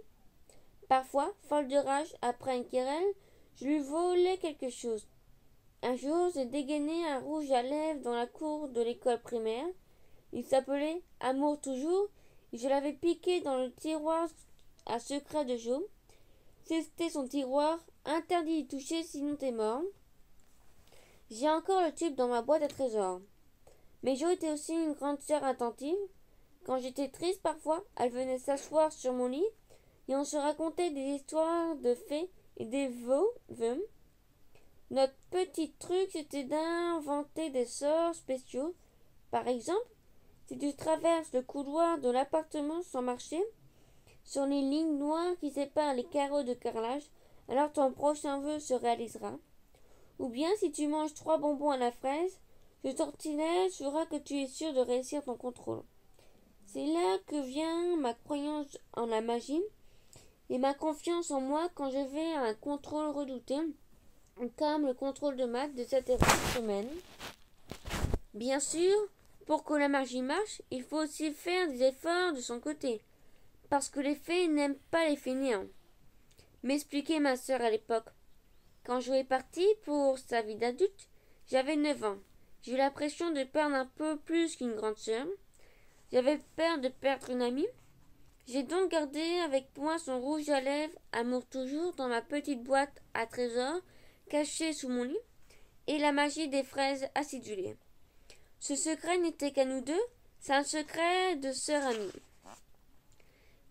Parfois, folle de rage, après une querelle, je lui volais quelque chose. Un jour, j'ai dégainé un rouge à lèvres dans la cour de l'école primaire. Il s'appelait Amour toujours et je l'avais piqué dans le tiroir à secret de Jo. C'était son tiroir, interdit d'y toucher sinon t'es mort. J'ai encore le tube dans ma boîte à trésors. Mais Jo était aussi une grande sœur attentive. Quand j'étais triste parfois, elle venait s'asseoir sur mon lit et on se racontait des histoires de fées et des vœux. Notre petit truc, c'était d'inventer des sorts spéciaux. Par exemple, si tu traverses le couloir de l'appartement sans marcher, sur les lignes noires qui séparent les carreaux de carrelage, alors ton prochain vœu se réalisera. Ou bien si tu manges 3 bonbons à la fraise, ce sortilège fera que tu es sûr de réussir ton contrôle. C'est là que vient ma croyance en la magie et ma confiance en moi quand je vais à un contrôle redouté, comme le contrôle de maths de cette semaine. Bien sûr, pour que la magie marche, il faut aussi faire des efforts de son côté, parce que les fées n'aiment pas les fainéants. M'expliquait ma sœur à l'époque. Quand Jo est partie pour sa vie d'adulte, j'avais 9 ans. J'ai eu l'impression de perdre un peu plus qu'une grande sœur. J'avais peur de perdre une amie. J'ai donc gardé avec moi son rouge à lèvres Amour toujours dans ma petite boîte à trésors cachée sous mon lit et la magie des fraises acidulées. Ce secret n'était qu'à nous deux, c'est un secret de sœur amie.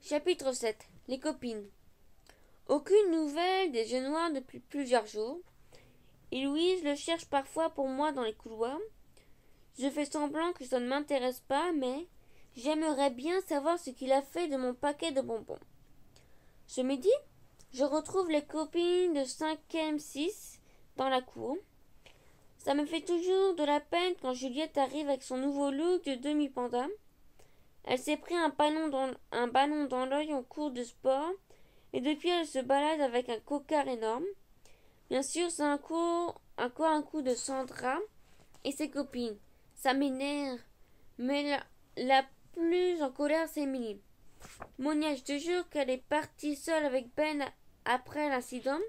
Chapitre 7. Les copines. Aucune nouvelle des yeux noirs depuis plusieurs jours. Et Louise le cherche parfois pour moi dans les couloirs. Je fais semblant que ça ne m'intéresse pas, mais j'aimerais bien savoir ce qu'il a fait de mon paquet de bonbons. Ce midi, je retrouve les copines de 5e 6 dans la cour. Ça me fait toujours de la peine quand Juliette arrive avec son nouveau look de demi-panda. Elle s'est pris un ballon dans l'œil en cours de sport et depuis elle se balade avec un cocard énorme. Bien sûr, c'est encore un coup de Sandra et ses copines. Ça m'énerve. Mais la plus en colère, c'est Émilie. Monia, je te jure qu'elle est partie seule avec Ben après l'incident.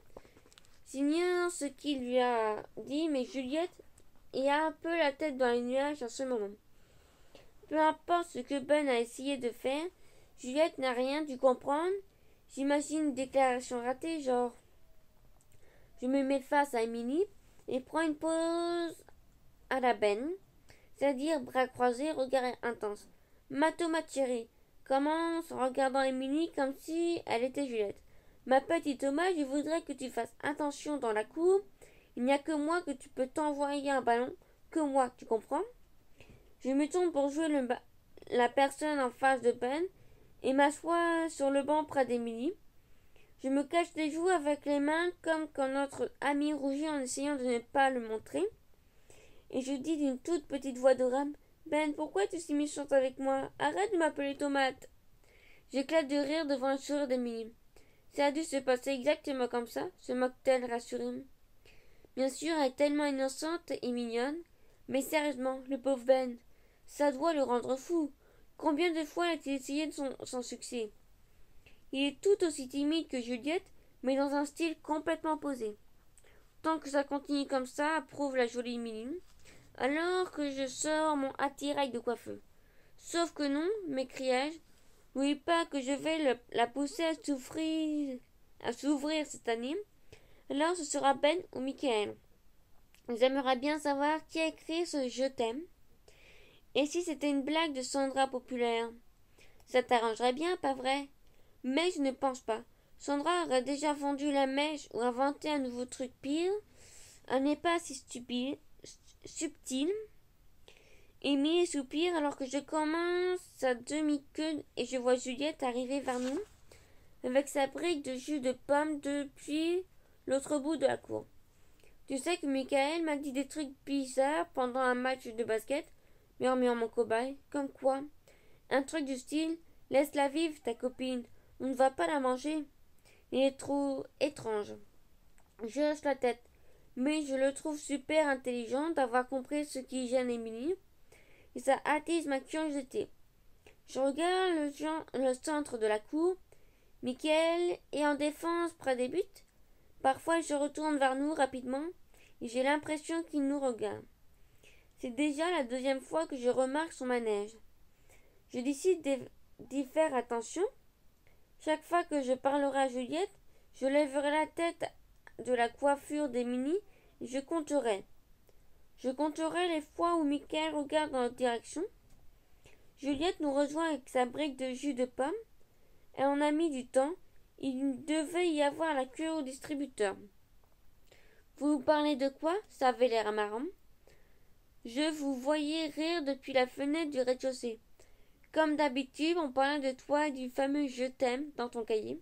J'ignore ce qu'il lui a dit, mais Juliette a un peu la tête dans les nuages en ce moment. Peu importe ce que Ben a essayé de faire, Juliette n'a rien dû comprendre. J'imagine une déclaration ratée, genre je me mets face à Emily et prends une pause à la Ben, c'est-à-dire bras croisés, regard intense. Ma tomate chérie commence en regardant Emily comme si elle était Juliette. Ma petite tomate, je voudrais que tu fasses attention dans la cour. Il n'y a que moi que tu peux t'envoyer un ballon, que moi, tu comprends? Je me tourne pour jouer la personne en face de Ben et m'assois sur le banc près d'Emily. Je me cache les joues avec les mains comme quand notre ami rougit en essayant de ne pas le montrer. Et je dis d'une toute petite voix de rame, Ben, pourquoi es-tu si méchante avec moi? Arrête de m'appeler tomate. J'éclate de rire devant le sourire d'Emily. Ça a dû se passer exactement comme ça, se moque-t-elle rassurée. Bien sûr, elle est tellement innocente et mignonne. Mais sérieusement, le pauvre Ben, ça doit le rendre fou. Combien de fois a-t-il essayé sans succès? Il est tout aussi timide que Juliette, mais dans un style complètement posé. Tant que ça continue comme ça, approuve la jolie Emily, alors que je sors mon attirail de coiffeur. Sauf que non, m'écriai-je, n'oublie pas que je vais la pousser à s'ouvrir cette année. Alors ce sera Ben ou Michael. J'aimerais bien savoir qui a écrit ce je t'aime. Et si c'était une blague de Sandra populaire? Ça t'arrangerait bien, pas vrai? Mais je ne pense pas. Sandra aurait déjà vendu la mèche ou inventé un nouveau truc pire. Elle n'est pas si subtile. Émile soupire alors que je commence sa demi-queue et je vois Juliette arriver vers nous avec sa brique de jus de pomme depuis l'autre bout de la cour. Tu sais que Michael m'a dit des trucs bizarres pendant un match de basket, murmure mon cobaye. Comme quoi? Un truc du style laisse-la vivre, ta copine. On ne va pas la manger. Il est trop étrange. Je hoche la tête. Mais je le trouve super intelligent d'avoir compris ce qui gêne Emily. Et ça attise ma curiosité. Je regarde le centre de la cour. Michael est en défense près des buts. Parfois il se retourne vers nous rapidement et j'ai l'impression qu'il nous regarde. C'est déjà la deuxième fois que je remarque son manège. Je décide d'y faire attention. Chaque fois que je parlerai à Juliette, je lèverai la tête de la coiffure d'Emily et je compterai. Je compterai les fois où Michael regarde dans notre direction. Juliette nous rejoint avec sa brique de jus de pomme. Elle en a mis du temps. Il devait y avoir la queue au distributeur. Vous parlez de quoi? Ça avait l'air marrant. Je vous voyais rire depuis la fenêtre du rez-de-chaussée. Comme d'habitude, on parlait de toi et du fameux je t'aime dans ton cahier.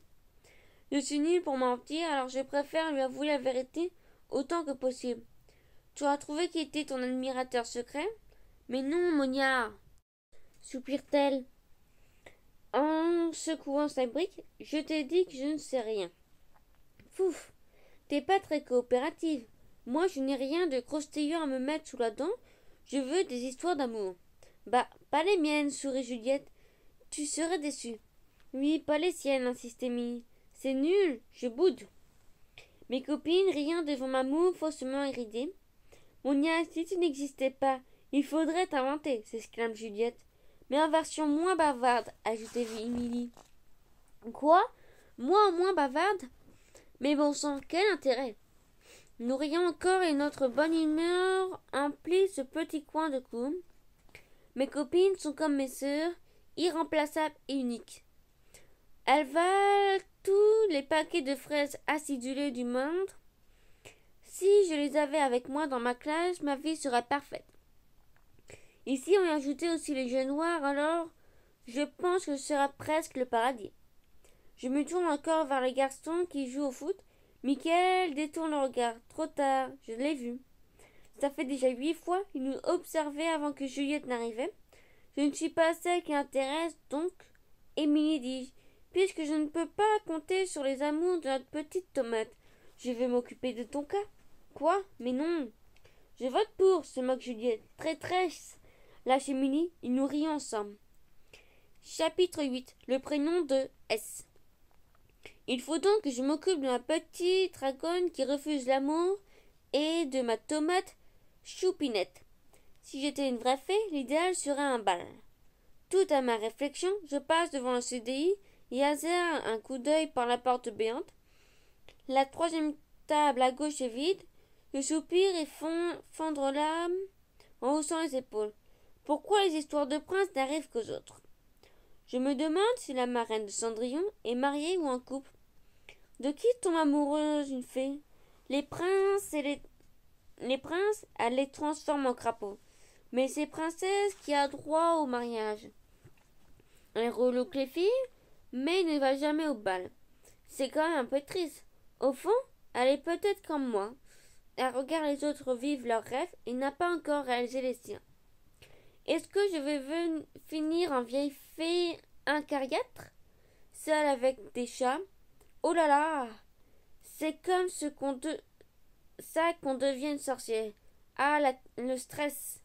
Je suis nulle pour mentir, alors je préfère lui avouer la vérité autant que possible. Tu as trouvé qui était ton admirateur secret? Mais non, Monia, soupire-t-elle en secouant sa brique. Je t'ai dit que je ne sais rien. Fouf, t'es pas très coopérative. Moi, je n'ai rien de croustillant à me mettre sous la dent. Je veux des histoires d'amour. Bah, pas les miennes, sourit Juliette. Tu serais déçue. Oui, pas les siennes, insiste Amy. C'est nul, je boude. Mes copines riant devant ma moue faussement iridée. Monia, si tu n'existais pas, il faudrait t'inventer, s'exclame Juliette. Mais en version moins bavarde, ajoutait Émilie. Quoi? Moi en moins bavarde? Mais bon sang, quel intérêt? Nous rions encore et notre bonne humeur emplit ce petit coin de cour. Mes copines sont comme mes sœurs, irremplaçables et uniques. Elles valent tous les paquets de fraises acidulées du monde. Si je les avais avec moi dans ma classe, ma vie serait parfaite. Ici, on y ajoutait aussi les jeux noirs, alors je pense que ce sera presque le paradis. Je me tourne encore vers les garçons qui jouent au foot. Michael détourne le regard. Trop tard, je l'ai vu. Ça fait déjà 8 fois, il nous observait avant que Juliette n'arrivait. Je ne suis pas celle qui intéresse, donc, Émilie dis-je, puisque je ne peux pas compter sur les amours de notre petite tomate. Je vais m'occuper de ton cas. Quoi? Mais non. Je vote pour, se moque Juliette. Traîtresse. Lâche Émilie, ils nous rient ensemble. Chapitre 8. Le prénom de S. Il faut donc que je m'occupe de ma petite dragonne qui refuse l'amour et de ma tomate choupinette. Si j'étais une vraie fée, l'idéal serait un bal. Tout à ma réflexion, je passe devant le CDI et hasard un coup d'œil par la porte béante. La troisième table à gauche est vide. Je soupire et fendre l'âme en haussant les épaules. Pourquoi les histoires de princes n'arrivent qu'aux autres? Je me demande si la marraine de Cendrillon est mariée ou en couple. De qui tombe amoureuse une fée? Les princes, elle les transforme en crapauds. Mais c'est princesse qui a droit au mariage. Elle reloque les filles, mais ne va jamais au bal. C'est quand même un peu triste. Au fond, elle est peut-être comme moi. Elle regarde les autres vivre leurs rêves et n'a pas encore réalisé les siens. Est-ce que je vais finir en vieille fée incariâtre, seule avec des chats? Oh là là! C'est comme ça qu'on devient une sorcière. Ah, le stress!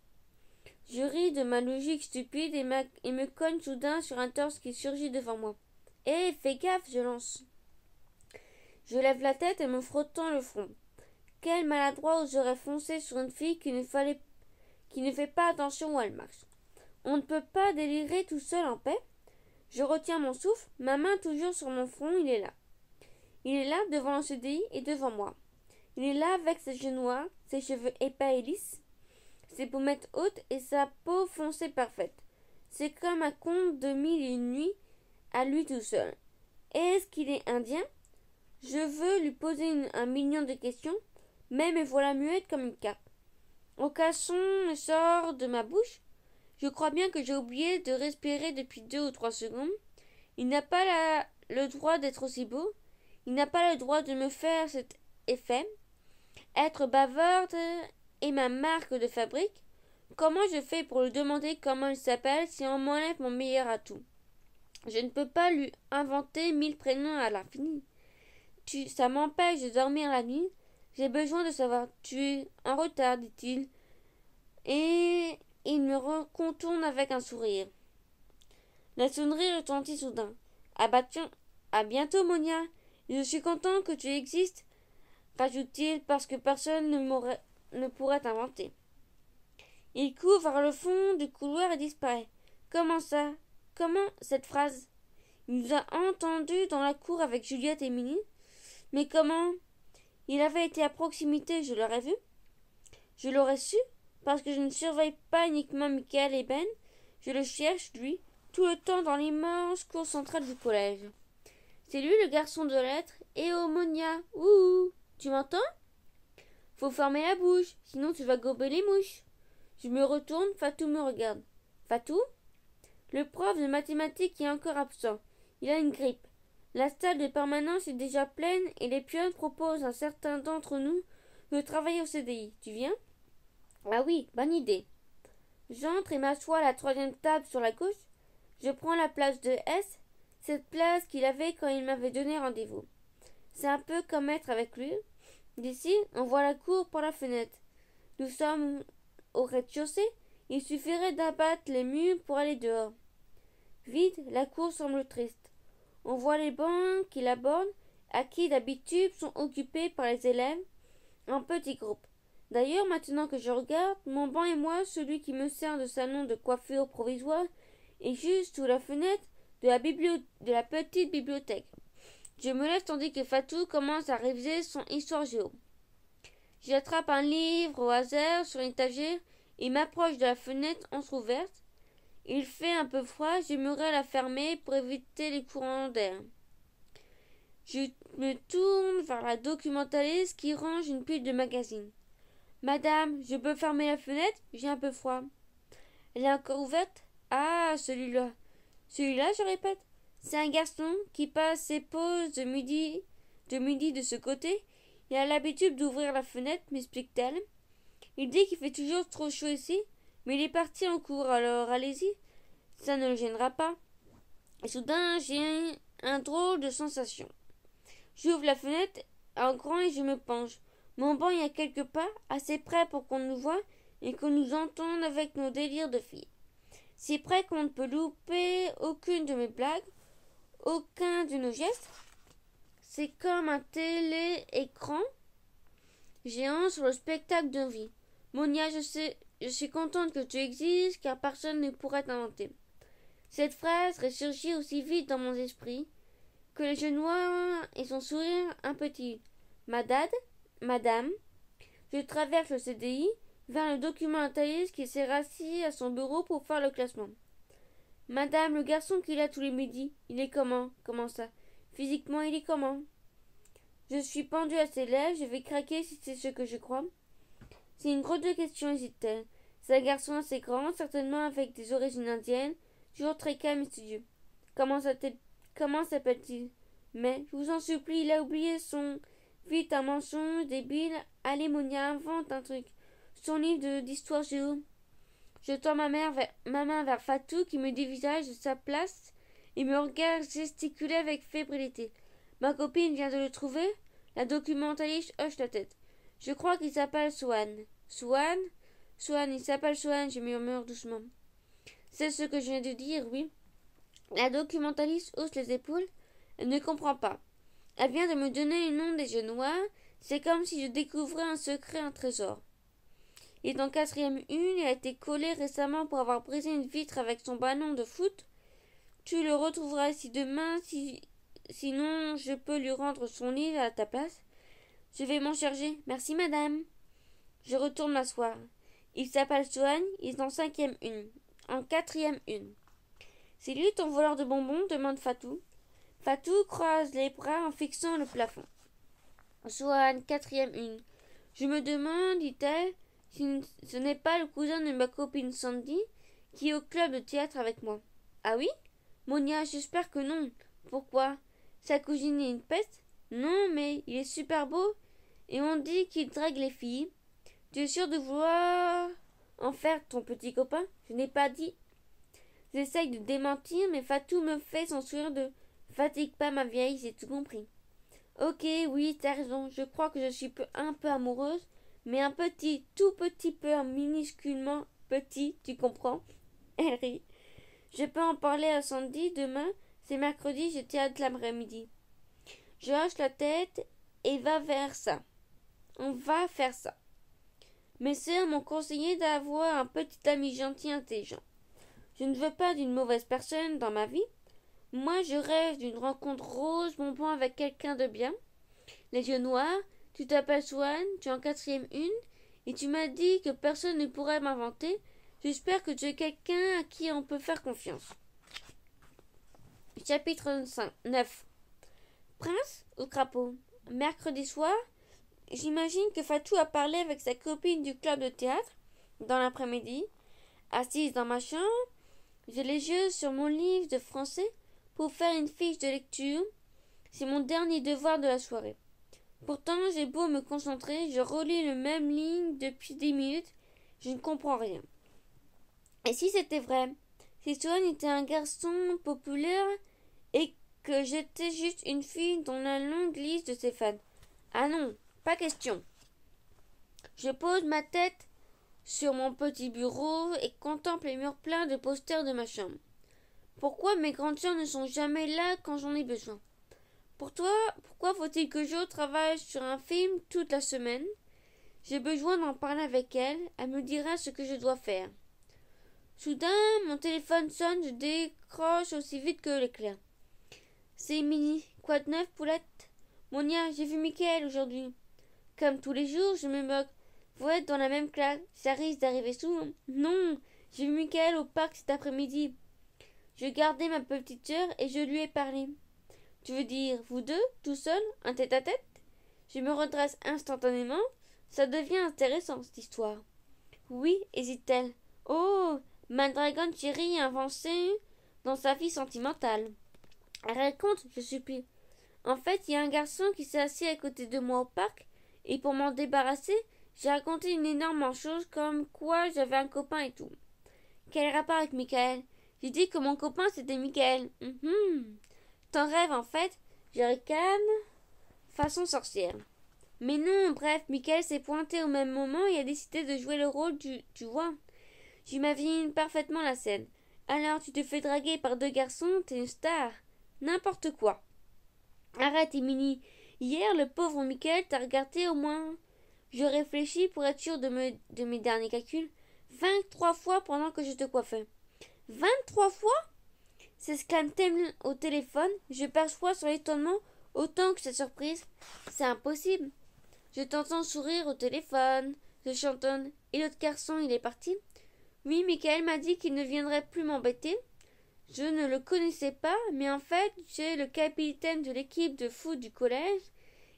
Je ris de ma logique stupide et me cogne soudain sur un torse qui surgit devant moi. Hé, fais gaffe, je lance. Je lève la tête et me frottant le front. Quel maladroit oserait foncer sur une fille qui ne fait pas attention où elle marche. On ne peut pas délirer tout seul en paix. Je retiens mon souffle, ma main toujours sur mon front, il est là. Il est là devant le CDI et devant moi. Il est là avec ses yeux noirs, ses cheveux épais et lisses, ses pommettes hautes et sa peau foncée parfaite. C'est comme un conte de 1001 nuits à lui tout seul. Est-ce qu'il est indien? Je veux lui poser un million de questions, mais me voilà muette comme une carpe. Aucun son ne sort de ma bouche. Je crois bien que j'ai oublié de respirer depuis 2 ou 3 secondes. Il n'a pas le droit d'être aussi beau. Il n'a pas le droit de me faire cet effet. Être bavarde est ma marque de fabrique. Comment je fais pour lui demander comment il s'appelle si on m'enlève mon meilleur atout? Je ne peux pas lui inventer 1000 prénoms à l'infini. Ça m'empêche de dormir la nuit. J'ai besoin de savoir. Tu es en retard, dit-il. Et il me contourne avec un sourire. La sonnerie retentit soudain. À bientôt, Monia. Je suis content que tu existes, rajoute-t-il, parce que personne ne pourrait t'inventer. Il court vers le fond du couloir et disparaît. Comment ça? Comment cette phrase? Il nous a entendus dans la cour avec Juliette et Minnie. Mais comment? Il avait été à proximité, je l'aurais vu. Je l'aurais su, parce que je ne surveille pas uniquement Michael et Ben. Je le cherche, lui, tout le temps dans l'immense cour centrale du collège. C'est lui le garçon de lettres. Eh oh, Monia, ouh, tu m'entends? Faut fermer la bouche, sinon tu vas gober les mouches. Je me retourne, Fatou me regarde. Fatou? Le prof de mathématiques est encore absent. Il a une grippe. La salle de permanence est déjà pleine et les pionnes proposent à certains d'entre nous de travailler au CDI. Tu viens? Ah oui, bonne idée. J'entre et m'assois à la troisième table sur la gauche. Je prends la place de S, cette place qu'il avait quand il m'avait donné rendez-vous. C'est un peu comme être avec lui. D'ici, on voit la cour par la fenêtre. Nous sommes au rez-de-chaussée. Il suffirait d'abattre les murs pour aller dehors. Vide, la cour semble triste. On voit les bancs qui la bordent, à qui d'habitude sont occupés par les élèves, en petits groupes. D'ailleurs, maintenant que je regarde, mon banc et moi, celui qui me sert de salon de coiffure provisoire, est juste sous la fenêtre de la petite bibliothèque. Je me lève tandis que Fatou commence à réviser son histoire géo. J'attrape un livre au hasard sur l'étagère et m'approche de la fenêtre entrouverte. Il fait un peu froid, j'aimerais la fermer pour éviter les courants d'air. Je me tourne vers la documentaliste qui range une pile de magazines. Madame, je peux fermer la fenêtre? J'ai un peu froid. Elle est encore ouverte? Ah, celui-là. Celui-là, je répète. C'est un garçon qui passe ses pauses de midi de ce côté. Il a l'habitude d'ouvrir la fenêtre, m'explique-t-elle. Il dit qu'il fait toujours trop chaud ici, mais il est parti en cours, alors allez-y. Ça ne le gênera pas. Et soudain, j'ai un drôle de sensation. J'ouvre la fenêtre en grand et je me penche. Mon banc est à quelques pas, assez près pour qu'on nous voie et qu'on nous entende avec nos délires de filles. Si près qu'on ne peut louper aucune de mes blagues, aucun de nos gestes. C'est comme un télé-écran géant sur le spectacle de vie. Monia, je suis contente que tu existes, car personne ne pourrait t'inventer. Cette phrase ressurgit aussi vite dans mon esprit que je vois et son sourire un petit. Madame, je traverse le CDI vers le documentaliste qui s'est rassis à son bureau pour faire le classement. Madame, le garçon qu'il a tous les midis, il est comment? Comment ça? Physiquement, il est comment? Je suis pendue à ses lèvres, je vais craquer si c'est ce que je crois. C'est une grosse question, hésite-t-elle. C'est un garçon assez grand, certainement avec des origines indiennes, toujours très calme et studieux. Comment s'appelle-t-il? Mais, je vous en supplie, il a oublié son... Vite, un mensonge débile. Allez, Monia, invente un truc. Son livre d'histoire géo. Je tends ma main vers Fatou qui me dévisage de sa place et me regarde gesticuler avec fébrilité. Ma copine vient de le trouver? La documentaliste hoche la tête. Je crois qu'il s'appelle Swan. Swan? Swan, il s'appelle Swan, je murmure doucement. C'est ce que je viens de dire, oui. La documentaliste hausse les épaules. Elle ne comprend pas. Elle vient de me donner le nom des yeux noirs. C'est comme si je découvrais un secret, un trésor. Il est en 4e une et a été collé récemment pour avoir brisé une vitre avec son ballon de foot. Tu le retrouveras ici demain, sinon je peux lui rendre son livre à ta place. Je vais m'en charger. Merci, madame. Je retourne m'asseoir. Il s'appelle Swan, il est en 5e une. En 4e une. C'est lui ton voleur de bonbons? Demande Fatou. Fatou croise les bras en fixant le plafond. Swan, 4e une. Je me demande, dit-elle, si ce n'est pas le cousin de ma copine Sandy qui est au club de théâtre avec moi. Ah oui? Monia, j'espère que non. Pourquoi? Sa cousine est une peste? Non, mais il est super beau et on dit qu'il drague les filles. Tu es sûr de vouloir en faire ton petit copain? Je n'ai pas dit. J'essaye de démentir, mais Fatou me fait son sourire de fatigue pas ma vieille, j'ai tout compris. Ok, oui, t'as raison, je crois que je suis un peu amoureuse, mais un petit, tout petit peu, minusculement petit, tu comprends? Elle rit. Je peux en parler à Sandy demain, c'est mercredi, j'ai théâtre l'après-midi. Je hoche la tête et va vers ça. On va faire ça. Mes sœurs m'ont conseillé d'avoir un petit ami gentil et intelligent. Je ne veux pas d'une mauvaise personne dans ma vie. Moi, je rêve d'une rencontre rose bonbon avec quelqu'un de bien. Les yeux noirs, tu t'appelles Swan, tu es en 4e une, et tu m'as dit que personne ne pourrait m'inventer. J'espère que tu es quelqu'un à qui on peut faire confiance. Chapitre 9. Prince ou crapaud? Mercredi soir, j'imagine que Fatou a parlé avec sa copine du club de théâtre dans l'après-midi. Assise dans ma chambre, j'ai les yeux sur mon livre de français pour faire une fiche de lecture. C'est mon dernier devoir de la soirée. Pourtant, j'ai beau me concentrer, je relis le même ligne depuis 10 minutes, je ne comprends rien. Et si c'était vrai? Si Swan était un garçon populaire et que j'étais juste une fille dans la longue liste de ses fans? Ah non, pas question. Je pose ma tête sur mon petit bureau et contemple les murs pleins de posters de ma chambre. Pourquoi mes grandes sœurs ne sont jamais là quand j'en ai besoin? Pour toi, pourquoi faut-il que je travaille sur un film toute la semaine? J'ai besoin d'en parler avec elle, elle me dira ce que je dois faire. Soudain, mon téléphone sonne, je décroche aussi vite que l'éclair. C'est Émilie. Quoi de neuf, poulette? Monia, j'ai vu Mickaël aujourd'hui. Comme tous les jours, je me moque. Vous êtes dans la même classe, ça risque d'arriver souvent. Non, j'ai vu Mickaël au parc cet après-midi. Je gardais ma petite sœur et je lui ai parlé. Tu veux dire, vous deux, tout seuls, un tête-à-tête? Je me redresse instantanément. Ça devient intéressant, cette histoire. Oui, hésite-t-elle. Oh, ma dragonne chérie avancée dans sa vie sentimentale. Raconte, je supplie. En fait, il y a un garçon qui s'est assis à côté de moi au parc, et pour m'en débarrasser, j'ai raconté une énorme chose comme quoi j'avais un copain et tout. Quel rapport avec Mickaël? J'ai dit que mon copain c'était Mickaël. T'en rêves en fait? Je ricane, façon sorcière. Mais non, bref, Mickaël s'est pointé au même moment et a décidé de jouer le rôle tu vois. J'imagine parfaitement la scène. Alors tu te fais draguer par 2 garçons, t'es une star. N'importe quoi. Arrête, Émilie. Hier, le pauvre Mickaël t'a regardé au moins. Je réfléchis pour être sûre de mes derniers calculs. 23 fois pendant que je te coiffais. 23 fois? s'exclame-t-elle au téléphone. Je perçois son étonnement autant que sa surprise. C'est impossible. Je t'entends sourire au téléphone. Je chantonne. Et l'autre garçon, il est parti? Oui, Michael m'a dit qu'il ne viendrait plus m'embêter. Je ne le connaissais pas, mais en fait, c'est le capitaine de l'équipe de foot du collège.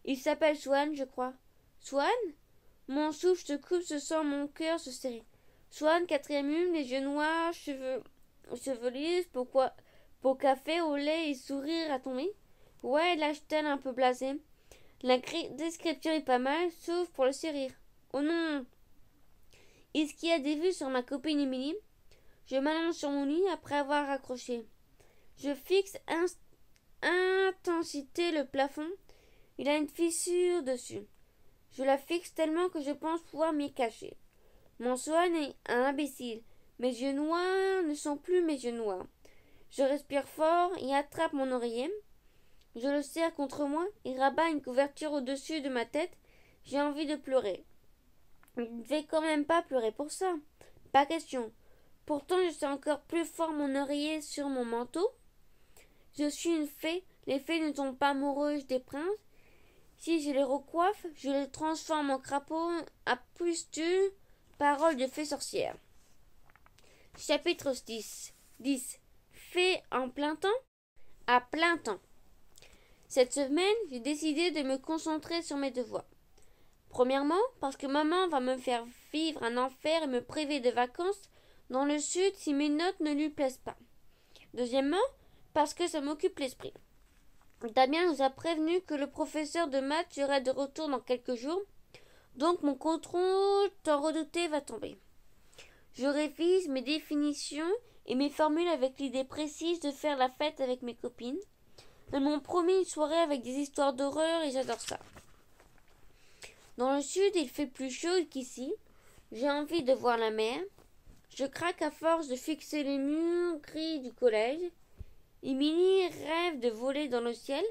Il s'appelle Swan, je crois. Swan? Mon souffle se coupe, je sens mon cœur se serrer. Swan, 4e les yeux noirs, cheveux lisses, peau café au lait et sourire à tomber. Ouais, lâche-t-elle un peu blasée. La description est pas mal, sauf pour le sourire. Oh non! Est-ce qu'il y a des vues sur ma copine Emily? Je m'allonge sur mon lit après avoir raccroché. Je fixe intensité le plafond. Il a une fissure dessus. Je la fixe tellement que je pense pouvoir m'y cacher. Mon Swan est un imbécile. Mes yeux noirs ne sont plus mes yeux noirs. Je respire fort et attrape mon oreiller. Je le serre contre moi et rabats une couverture au-dessus de ma tête. J'ai envie de pleurer. Je ne vais quand même pas pleurer pour ça. Pas question. Pourtant, je sens encore plus fort mon oreiller sur mon manteau. Je suis une fée. Les fées ne tombent pas amoureuses des princes. Si je les recoiffe, je les transforme en crapauds à pustules. Parole de fée sorcière. Chapitre 10. Fée en plein temps? À plein temps. Cette semaine, j'ai décidé de me concentrer sur mes devoirs. Premièrement, parce que maman va me faire vivre un enfer et me priver de vacances dans le sud si mes notes ne lui plaisent pas. Deuxièmement, parce que ça m'occupe l'esprit. Damien nous a prévenu que le professeur de maths serait de retour dans quelques jours, donc mon contrôle tant redouté va tomber. Je révise mes définitions et mes formules avec l'idée précise de faire la fête avec mes copines. Elles m'ont promis une soirée avec des histoires d'horreur et j'adore ça. Dans le sud, il fait plus chaud qu'ici. J'ai envie de voir la mer. Je craque à force de fixer les murs gris du collège. Emily rêve de voler dans le ciel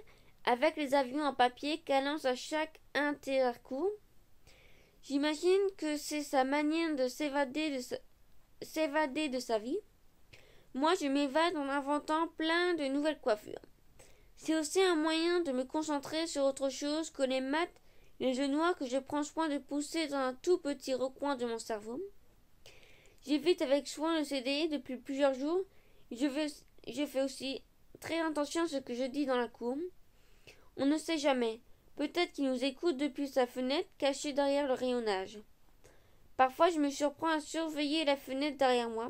avec les avions en papier qu'elle lance à chaque intercours. J'imagine que c'est sa manière de s'évader de sa vie. Moi, je m'évade en inventant plein de nouvelles coiffures. C'est aussi un moyen de me concentrer sur autre chose que les maths, les jeux noirs que je prends soin de pousser dans un tout petit recoin de mon cerveau. J'évite avec soin le CDI depuis plusieurs jours. Je fais aussi très attention à ce que je dis dans la cour. On ne sait jamais. Peut-être qu'il nous écoute depuis sa fenêtre cachée derrière le rayonnage. Parfois, je me surprends à surveiller la fenêtre derrière moi.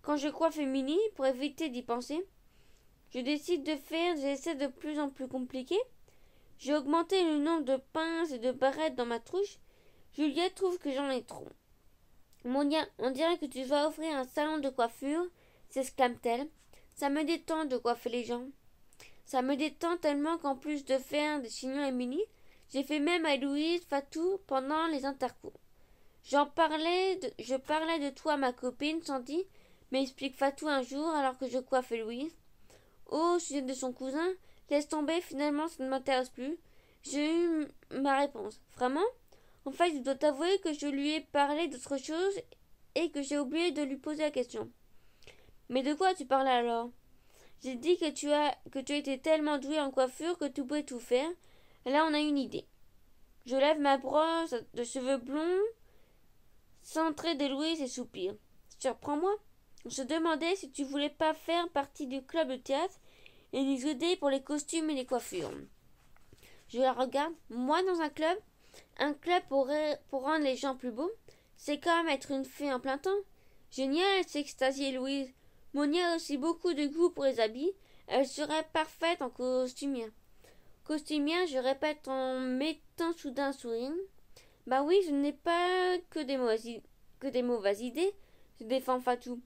Quand je coiffe Emily, pour éviter d'y penser, je décide de faire des essais de plus en plus compliqués. J'ai augmenté le nombre de pinces et de barrettes dans ma trouche. Juliette trouve que j'en ai trop. Monia, on dirait que tu vas ouvrir un salon de coiffure, s'exclame-t-elle. Ça me détend de coiffer les gens. Ça me détend tellement qu'en plus de faire des chignons à Emily, j'ai fait même à Louise Fatou pendant les intercours. Je parlais de toi à ma copine Sandy, m'explique Fatou un jour alors que je coiffe Louise. Au sujet de son cousin, laisse tomber, finalement ça ne m'intéresse plus. J'ai eu ma réponse. Vraiment? En fait, je dois t'avouer que je lui ai parlé d'autre chose et que j'ai oublié de lui poser la question. Mais de quoi tu parlais alors? J'ai dit que tu étais tellement douée en coiffure que tu pouvais tout faire. Là, on a une idée. Je lève ma brosse de cheveux blonds, centrée de Louise et soupire. Surprends-moi. On se demandait si tu voulais pas faire partie du club de théâtre et nous aider pour les costumes et les coiffures. Je la regarde. Moi dans un club? Un club pour rendre les gens plus beaux? C'est quand même être une fée en plein temps. Génial, s'extasiait Louise. Monia a aussi beaucoup de goût pour les habits. Elle serait parfaite en costumière. Costumière, je répète en mettant soudain un sourire. Bah oui, je n'ai pas que des mauvaises idées, se défend Fatou.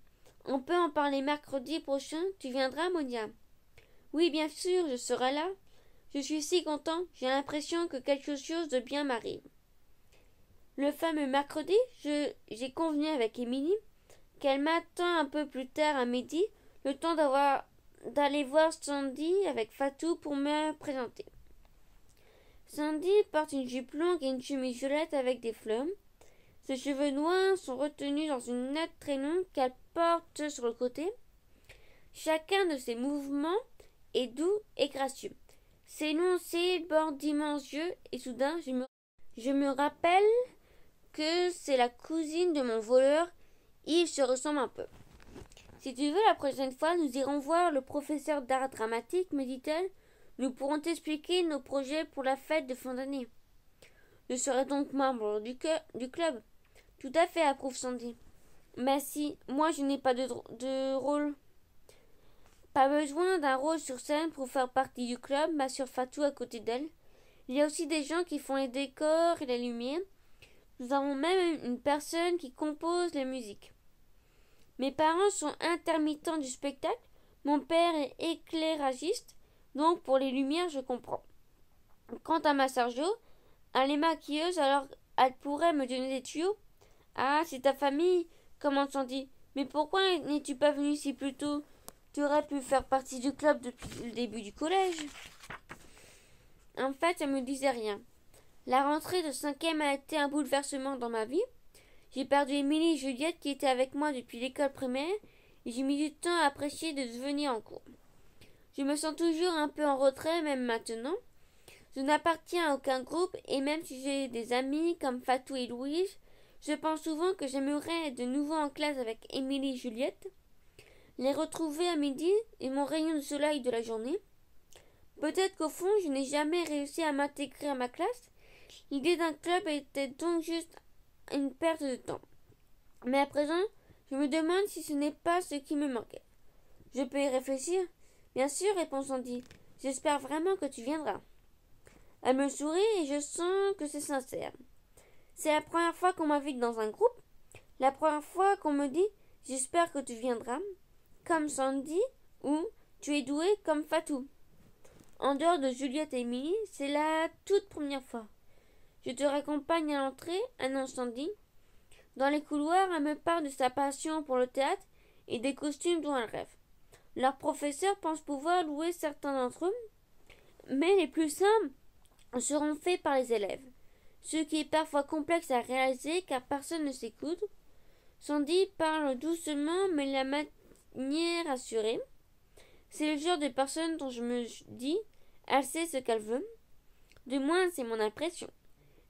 On peut en parler mercredi prochain. Tu viendras, Monia? Oui, bien sûr, je serai là. Je suis si content, j'ai l'impression que quelque chose de bien m'arrive. Le fameux mercredi, j'ai convenu avec Émilie qu'elle m'attend un peu plus tard à midi, le temps d'aller voir Sandy avec Fatou pour me présenter. Sandy porte une jupe longue et une chemise violette avec des fleurs. Ses cheveux noirs sont retenus dans une natte très longue qu'elle porte sur le côté. Chacun de ses mouvements est doux et gracieux. Ses longs cils bordent d'immenses yeux et soudain je me rappelle que c'est la cousine de mon voleur. Ils se ressemblent un peu. Si tu veux, la prochaine fois, nous irons voir le professeur d'art dramatique, me dit-elle. Nous pourrons t'expliquer nos projets pour la fête de fin d'année. Je serai donc membre du club. Tout à fait, approuve Sandy. Mais si, moi je n'ai pas de rôle. Pas besoin d'un rôle sur scène pour faire partie du club, m'assure Fatou à côté d'elle. Il y a aussi des gens qui font les décors et les lumières. Nous avons même une personne qui compose les musiques. Mes parents sont intermittents du spectacle. Mon père est éclairagiste, donc pour les lumières, je comprends. Quant à ma sœur Jo, elle est maquilleuse, alors elle pourrait me donner des tuyaux. Ah, c'est ta famille, comment Sandy. Mais pourquoi n'es-tu pas venue si plus tôt? Tu aurais pu faire partie du club depuis le début du collège. En fait, elle me disait rien. La rentrée de 5e a été un bouleversement dans ma vie. J'ai perdu Émilie et Juliette qui étaient avec moi depuis l'école primaire et j'ai mis du temps à apprécier de venir en cours. Je me sens toujours un peu en retrait, même maintenant. Je n'appartiens à aucun groupe et même si j'ai des amis comme Fatou et Louise, je pense souvent que j'aimerais être de nouveau en classe avec Émilie et Juliette, les retrouver à midi et mon rayon de soleil de la journée. Peut-être qu'au fond, je n'ai jamais réussi à m'intégrer à ma classe. L'idée d'un club était donc juste une perte de temps. Mais à présent, je me demande si ce n'est pas ce qui me manquait. Je peux y réfléchir? Bien sûr, répond Sandy. J'espère vraiment que tu viendras. Elle me sourit et je sens que c'est sincère. C'est la première fois qu'on m'invite dans un groupe. La première fois qu'on me dit « J'espère que tu viendras » comme Sandy ou « Tu es doué comme Fatou ». En dehors de Juliette et Émilie, c'est la toute première fois. Je te raccompagne à l'entrée, annonce Sandy. Dans les couloirs, elle me parle de sa passion pour le théâtre et des costumes dont elle rêve. Leurs professeurs pensent pouvoir louer certains d'entre eux, mais les plus simples seront faits par les élèves, ce qui est parfois complexe à réaliser car personne ne s'écoute. Sandy parle doucement mais la manière assurée. C'est le genre de personne dont je me dis elle sait ce qu'elle veut. Du moins, c'est mon impression.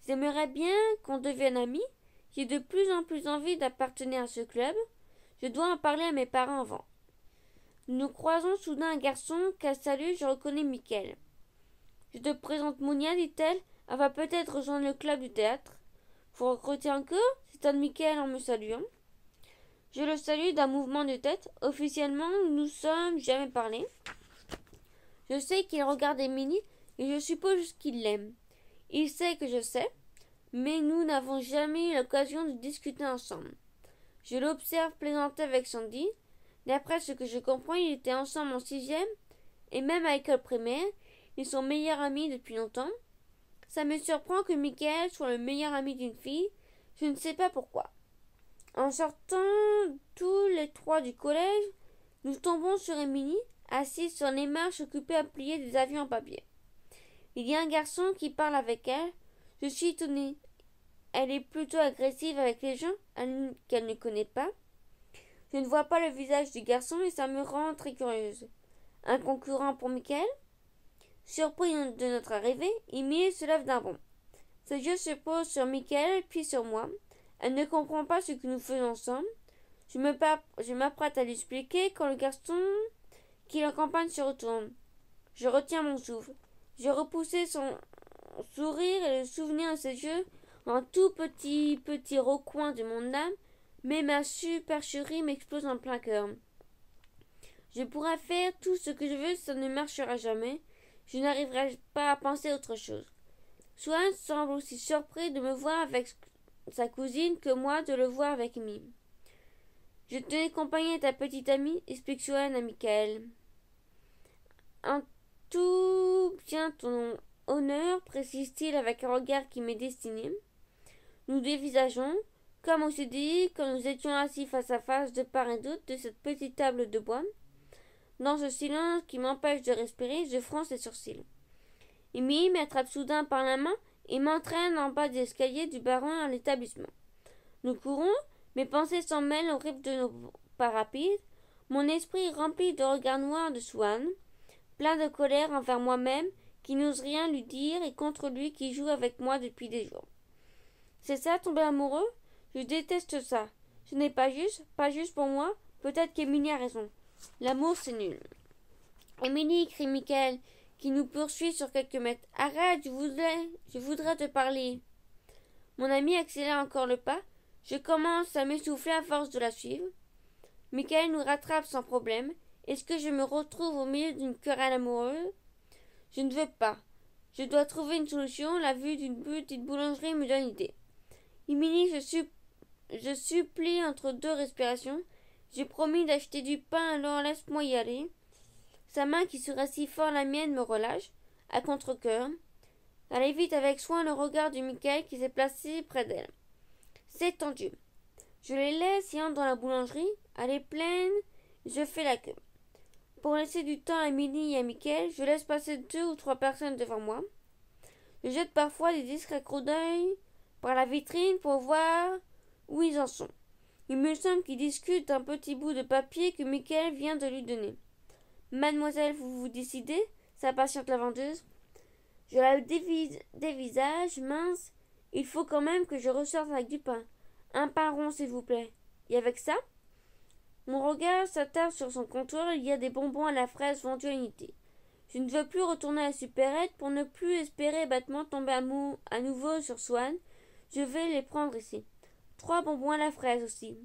J'aimerais bien qu'on devienne amis. J'ai de plus en plus envie d'appartenir à ce club. Je dois en parler à mes parents avant. Nous croisons soudain un garçon qu'elle salue, je reconnais Mickaël. Je te présente Monia, dit-elle. Elle va peut-être rejoindre le club du théâtre. Vous recrutez encore? s'étonne Mickaël en me saluant. Je le salue d'un mouvement de tête. Officiellement, nous ne sommes jamais parlé. Je sais qu'il regarde Émilie et je suppose qu'il l'aime. Il sait que je sais, mais nous n'avons jamais eu l'occasion de discuter ensemble. Je l'observe plaisanter avec Sandy. D'après ce que je comprends, ils étaient ensemble en 6e et même à l'école primaire. Ils sont meilleurs amis depuis longtemps. Ça me surprend que Mickaël soit le meilleur ami d'une fille. Je ne sais pas pourquoi. En sortant tous les trois du collège, nous tombons sur Émilie, assise sur les marches occupée à plier des avions en papier. Il y a un garçon qui parle avec elle. Je suis étonnée. Elle est plutôt agressive avec les gens qu'elle ne connaît pas. Je ne vois pas le visage du garçon et ça me rend très curieuse. Un concurrent pour Mickaël? Surpris de notre arrivée, Émilie se lève d'un bond. Ses yeux se posent sur Mickaël puis sur moi. Elle ne comprend pas ce que nous faisons ensemble. Je m'apprête à lui expliquer quand le garçon qui l'accompagne se retourne. Je retiens mon souffle. J'ai repoussé son sourire et le souvenir de ses yeux en tout petit recoin de mon âme, mais ma supercherie m'explose en plein cœur. Je pourrais faire tout ce que je veux, ça ne marchera jamais. Je n'arriverai pas à penser à autre chose. Swan semble aussi surpris de me voir avec sa cousine que moi de le voir avec Mime. Je tenais compagnie à ta petite amie, explique Swan à Mickaël. En tout bien ton honneur, précise-t-il avec un regard qui m'est destiné. Nous dévisageons, comme on s'est dit quand nous étions assis face à face de part et d'autre de cette petite table de bois. Dans ce silence qui m'empêche de respirer, je fronce les sourcils. Émilie m'attrape soudain par la main et m'entraîne en bas des escaliers du baron à l'établissement. Nous courons, mes pensées s'en mêlent au rythme de nos pas rapides. Mon esprit est rempli de regards noirs de Swann, plein de colère envers moi-même, qui n'ose rien lui dire, et contre lui qui joue avec moi depuis des jours. C'est ça, tomber amoureux? Je déteste ça. Ce n'est pas juste pour moi. Peut-être qu'Émilie a raison. L'amour, c'est nul. Émilie, crie Michael, qui nous poursuit sur quelques mètres. Arrête, je voudrais te parler. Mon ami accélère encore le pas. Je commence à m'essouffler à force de la suivre. Michael nous rattrape sans problème. Est-ce que je me retrouve au milieu d'une querelle amoureuse? Je ne veux pas. Je dois trouver une solution. La vue d'une petite boulangerie me donne idée. Émilie, je supplie entre deux respirations. J'ai promis d'acheter du pain, alors laisse-moi y aller. Sa main qui se si fort la mienne me relâche, à contre-cœur. Elle évite avec soin le regard de Michael qui s'est placé près d'elle. C'est tendu. Je les laisse y entre dans la boulangerie. Elle est pleine. Je fais la queue. Pour laisser du temps à Émilie et à Michael, je laisse passer 2 ou 3 personnes devant moi. Je jette parfois des discrets coups d'œil par la vitrine pour voir où ils en sont. Il me semble qu'ils discutent d'un petit bout de papier que Michael vient de lui donner. Mademoiselle, vous vous décidez? S'impatiente la vendeuse. Je la dévisage, mince. Il faut quand même que je ressorte avec du pain. Un pain rond, s'il vous plaît. Et avec ça? Mon regard s'attarde sur son comptoir. Il y a des bonbons à la fraise vendus à l'unité. Je ne veux plus retourner à la supérette pour ne plus espérer bêtement tomber à nouveau sur Swann. Je vais les prendre ici. 3 bonbons à la fraise aussi.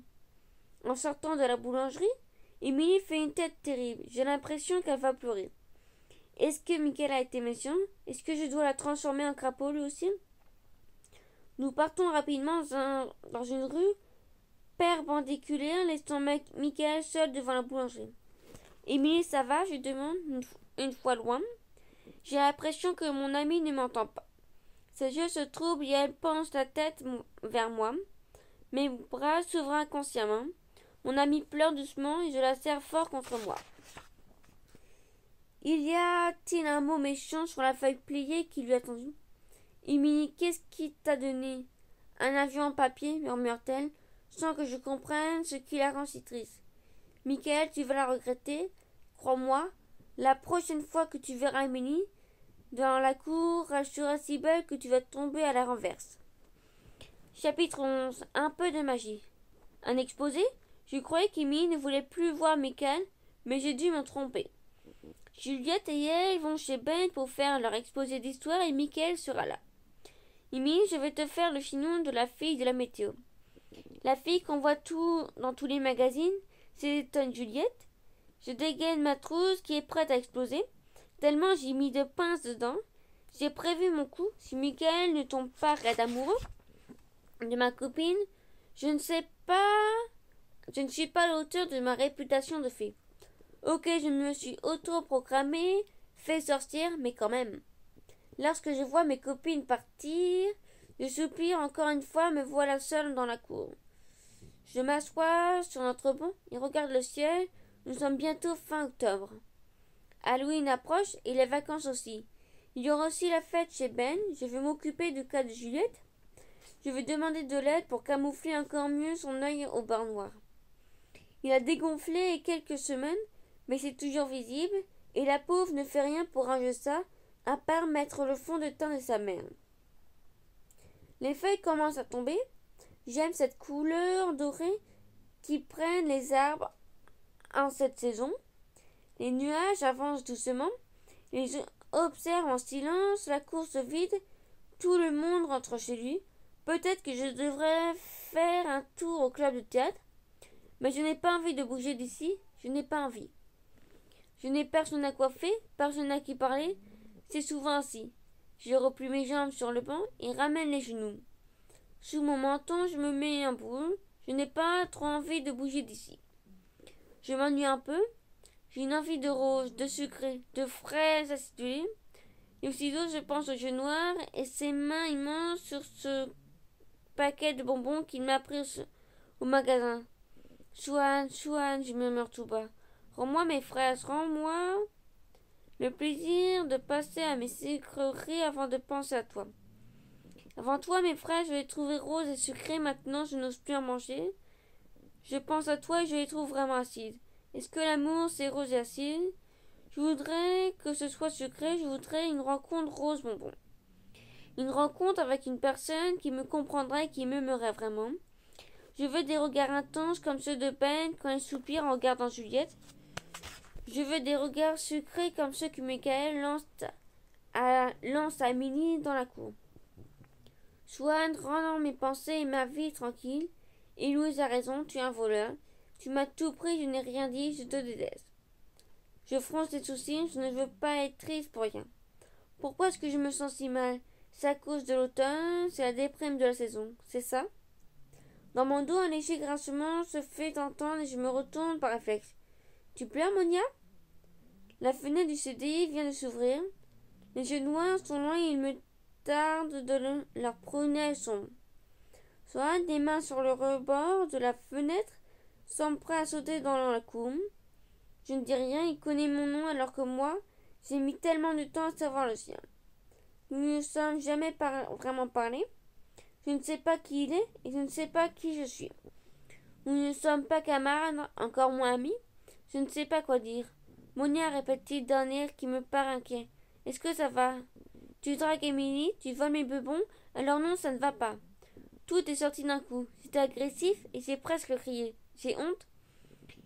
En sortant de la boulangerie, Émilie fait une tête terrible. J'ai l'impression qu'elle va pleurer. Est-ce que Michael a été méchant? Est-ce que je dois la transformer en crapaud lui aussi? Nous partons rapidement dans une rue perpendiculaire, laissant Michael seul devant la boulangerie. Émilie, ça va? Je demande une fois loin. J'ai l'impression que mon amie ne m'entend pas. Ses yeux se troublent et elle penche la tête vers moi. Mes bras s'ouvrent inconsciemment. Mon amie pleure doucement et je la serre fort contre moi. Y a-t-il un mot méchant sur la feuille pliée qui lui a tendu? Émilie, qu'est-ce qui t'a donné? Un avion en papier, murmure-t-elle, sans que je comprenne ce qui la rend si triste. Michael, tu vas la regretter. Crois-moi, la prochaine fois que tu verras Émilie dans la cour, elle sera si belle que tu vas tomber à la renverse. Chapitre 11. Un peu de magie. Un exposé? Je croyais qu'Émilie ne voulait plus voir Michael, mais j'ai dû me tromper. Juliette et elle vont chez Ben pour faire leur exposé d'histoire et Michael sera là. Émilie, je vais te faire le chignon de la fille de la météo. La fille qu'on voit dans tous les magazines, s'étonne Juliette. Je dégaine ma trousse qui est prête à exploser, tellement j'ai mis de pinces dedans. J'ai prévu mon coup. Si Michael ne tombe pas raide amoureux de ma copine, je ne suis pas l'auteur de ma réputation de fée. Ok, je me suis autoproclamée fée sorcière, mais quand même. Lorsque je vois mes copines partir, je soupire encore une fois, me voilà seule dans la cour. Je m'assois sur notre banc et regarde le ciel. Nous sommes bientôt fin octobre. Halloween approche et les vacances aussi. Il y aura aussi la fête chez Ben. Je vais m'occuper du cas de Juliette. Je vais demander de l'aide pour camoufler encore mieux son œil au beurre noir. Il a dégonflé quelques semaines, mais c'est toujours visible, et la pauvre ne fait rien pour ranger ça, à part mettre le fond de teint de sa mère. Les feuilles commencent à tomber. J'aime cette couleur dorée qui prennent les arbres en cette saison. Les nuages avancent doucement. Les gens observent en silence la course vide. Tout le monde rentre chez lui. Peut-être que je devrais faire un tour au club de théâtre. Mais je n'ai pas envie de bouger d'ici. Je n'ai pas envie. Je n'ai personne à coiffer, personne à qui parler. C'est souvent ainsi. Je replie mes jambes sur le banc et ramène les genoux. Sous mon menton, je me mets un boule. Je n'ai pas trop envie de bouger d'ici. Je m'ennuie un peu. J'ai une envie de rose, de sucré, de fraises acidulées. Et aussitôt, je pense au jeu noir et ses mains immenses sur ce paquet de bonbons qu'il m'a pris au magasin. Swann, je murmure tout bas. Rends-moi mes fraises, rends-moi le plaisir de passer à mes sucreries avant de penser à toi. Avant toi, mes fraises, je les trouvais roses et sucrées. Maintenant, je n'ose plus en manger. Je pense à toi et je les trouve vraiment acides. Est-ce que l'amour, c'est rose et acide? Je voudrais que ce soit secret, je voudrais une rencontre rose bonbon. Une rencontre avec une personne qui me comprendrait, qui m'aimerait vraiment. Je veux des regards intenses comme ceux de Ben quand il soupire en regardant Juliette. Je veux des regards sucrés comme ceux que Michael lance à Minnie dans la cour. Swan, rendant mes pensées et ma vie tranquille. Et Louise a raison, tu es un voleur. Tu m'as tout pris, je n'ai rien dit, je te déteste. Je fronce les sourcils, je ne veux pas être triste pour rien. Pourquoi est-ce que je me sens si mal? C'est à cause de l'automne, c'est la déprime de la saison, c'est ça? Dans mon dos, un léger grincement se fait entendre et je me retourne par réflexe. Tu pleures, Monia? La fenêtre du CDI vient de s'ouvrir. Les yeux noirs sont loin et il me tarde de leur prunelle sombre. Soit des mains sur le rebord de la fenêtre, semble prêt à sauter dans la cour. Je ne dis rien, il connaît mon nom alors que moi, j'ai mis tellement de temps à savoir le sien. Nous ne nous sommes jamais vraiment parlé. Je ne sais pas qui il est et je ne sais pas qui je suis. Nous ne sommes pas camarades, encore moins amis. Je ne sais pas quoi dire. Monia, répète-t-il d'un air qui me paraît inquiet. Est-ce que ça va? Tu dragues Émilie, tu voles mes bebons, alors non, ça ne va pas. Tout est sorti d'un coup. C'était agressif et j'ai presque crié. J'ai honte.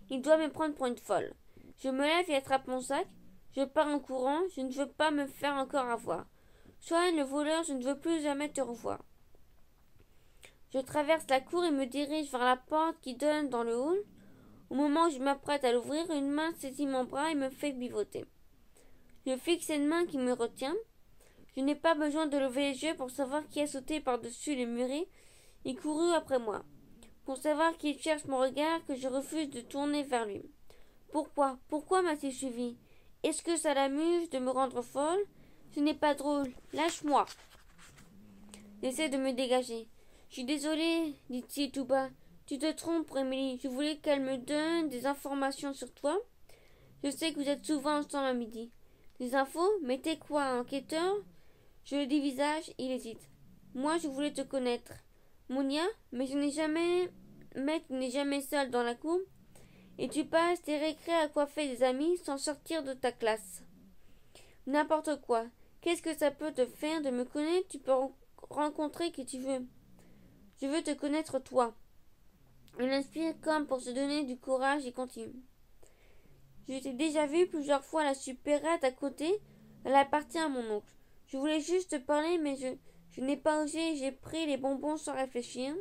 Il doit me prendre pour une folle. Je me lève et attrape mon sac. Je pars en courant. Je ne veux pas me faire encore avoir. Sois le voleur, je ne veux plus jamais te revoir. Je traverse la cour et me dirige vers la porte qui donne dans le hall. Au moment où je m'apprête à l'ouvrir, une main saisit mon bras et me fait pivoter. Je fixe une main qui me retient. Je n'ai pas besoin de lever les yeux pour savoir qui a sauté par-dessus les murets et couru après moi. Pour savoir qu'il cherche mon regard que je refuse de tourner vers lui. Pourquoi? Pourquoi m'a-t-il suivi? Est-ce que ça l'amuse de me rendre folle? Ce n'est pas drôle. Lâche-moi. J'essaie de me dégager. Je suis désolée, dit-il tout bas. Tu te trompes, Émilie. Je voulais qu'elle me donne des informations sur toi. Je sais que vous êtes souvent ensemble à midi. Des infos? Mais t'es quoi, un enquêteur? Je le dévisage, il hésite. Moi, je voulais te connaître. Monia, mais tu n'es jamais seule dans la cour. Et tu passes tes récrés à coiffer des amis sans sortir de ta classe. N'importe quoi. Qu'est-ce que ça peut te faire de me connaître? Tu peux rencontrer qui tu veux. Je veux te connaître toi. Il inspire comme pour se donner du courage et continue. Je t'ai déjà vu plusieurs fois à la supérette à côté. Elle appartient à mon oncle. Je voulais juste te parler, mais je n'ai pas osé. J'ai pris les bonbons sans réfléchir.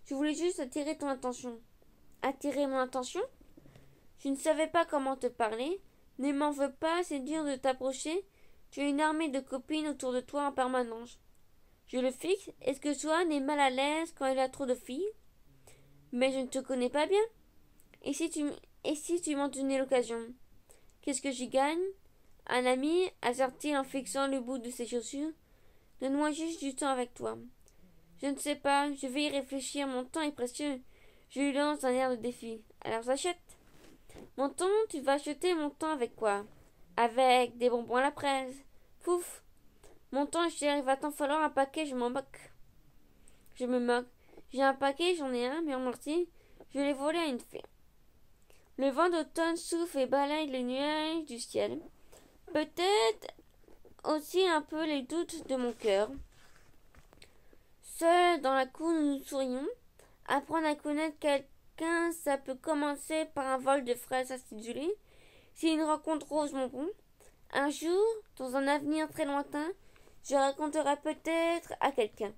Je voulais juste attirer ton attention. Attirer mon attention? Je ne savais pas comment te parler. Ne m'en veux pas, c'est dur de t'approcher. Tu as une armée de copines autour de toi en permanence. Je le fixe. Est-ce que Swan est mal à l'aise quand il a trop de filles? Mais je ne te connais pas bien. Et si tu m'en donnais l'occasion? Qu'est-ce que j'y gagne? Un ami, assert-il en fixant le bout de ses chaussures. Donne-moi juste du temps avec toi. Je ne sais pas, je vais y réfléchir, mon temps est précieux. Je lui lance un air de défi. Alors j'achète. Mon temps, tu vas acheter mon temps avec quoi? Avec des bonbons à la fraise. Pouf. Mon temps, chérie, va t'en falloir un paquet, je m'en moque. Je me moque. J'ai un paquet, j'en ai un, mais en mortier, je l'ai volé à une fée. Le vent d'automne souffle et balaye les nuages du ciel. Peut-être aussi un peu les doutes de mon cœur. Seul dans la cour, nous nous sourions. Apprendre à connaître quelqu'un, ça peut commencer par un vol de fraises acidulées. C'est une rencontre rose bonbon. Un jour, dans un avenir très lointain, je raconterai peut-être à quelqu'un.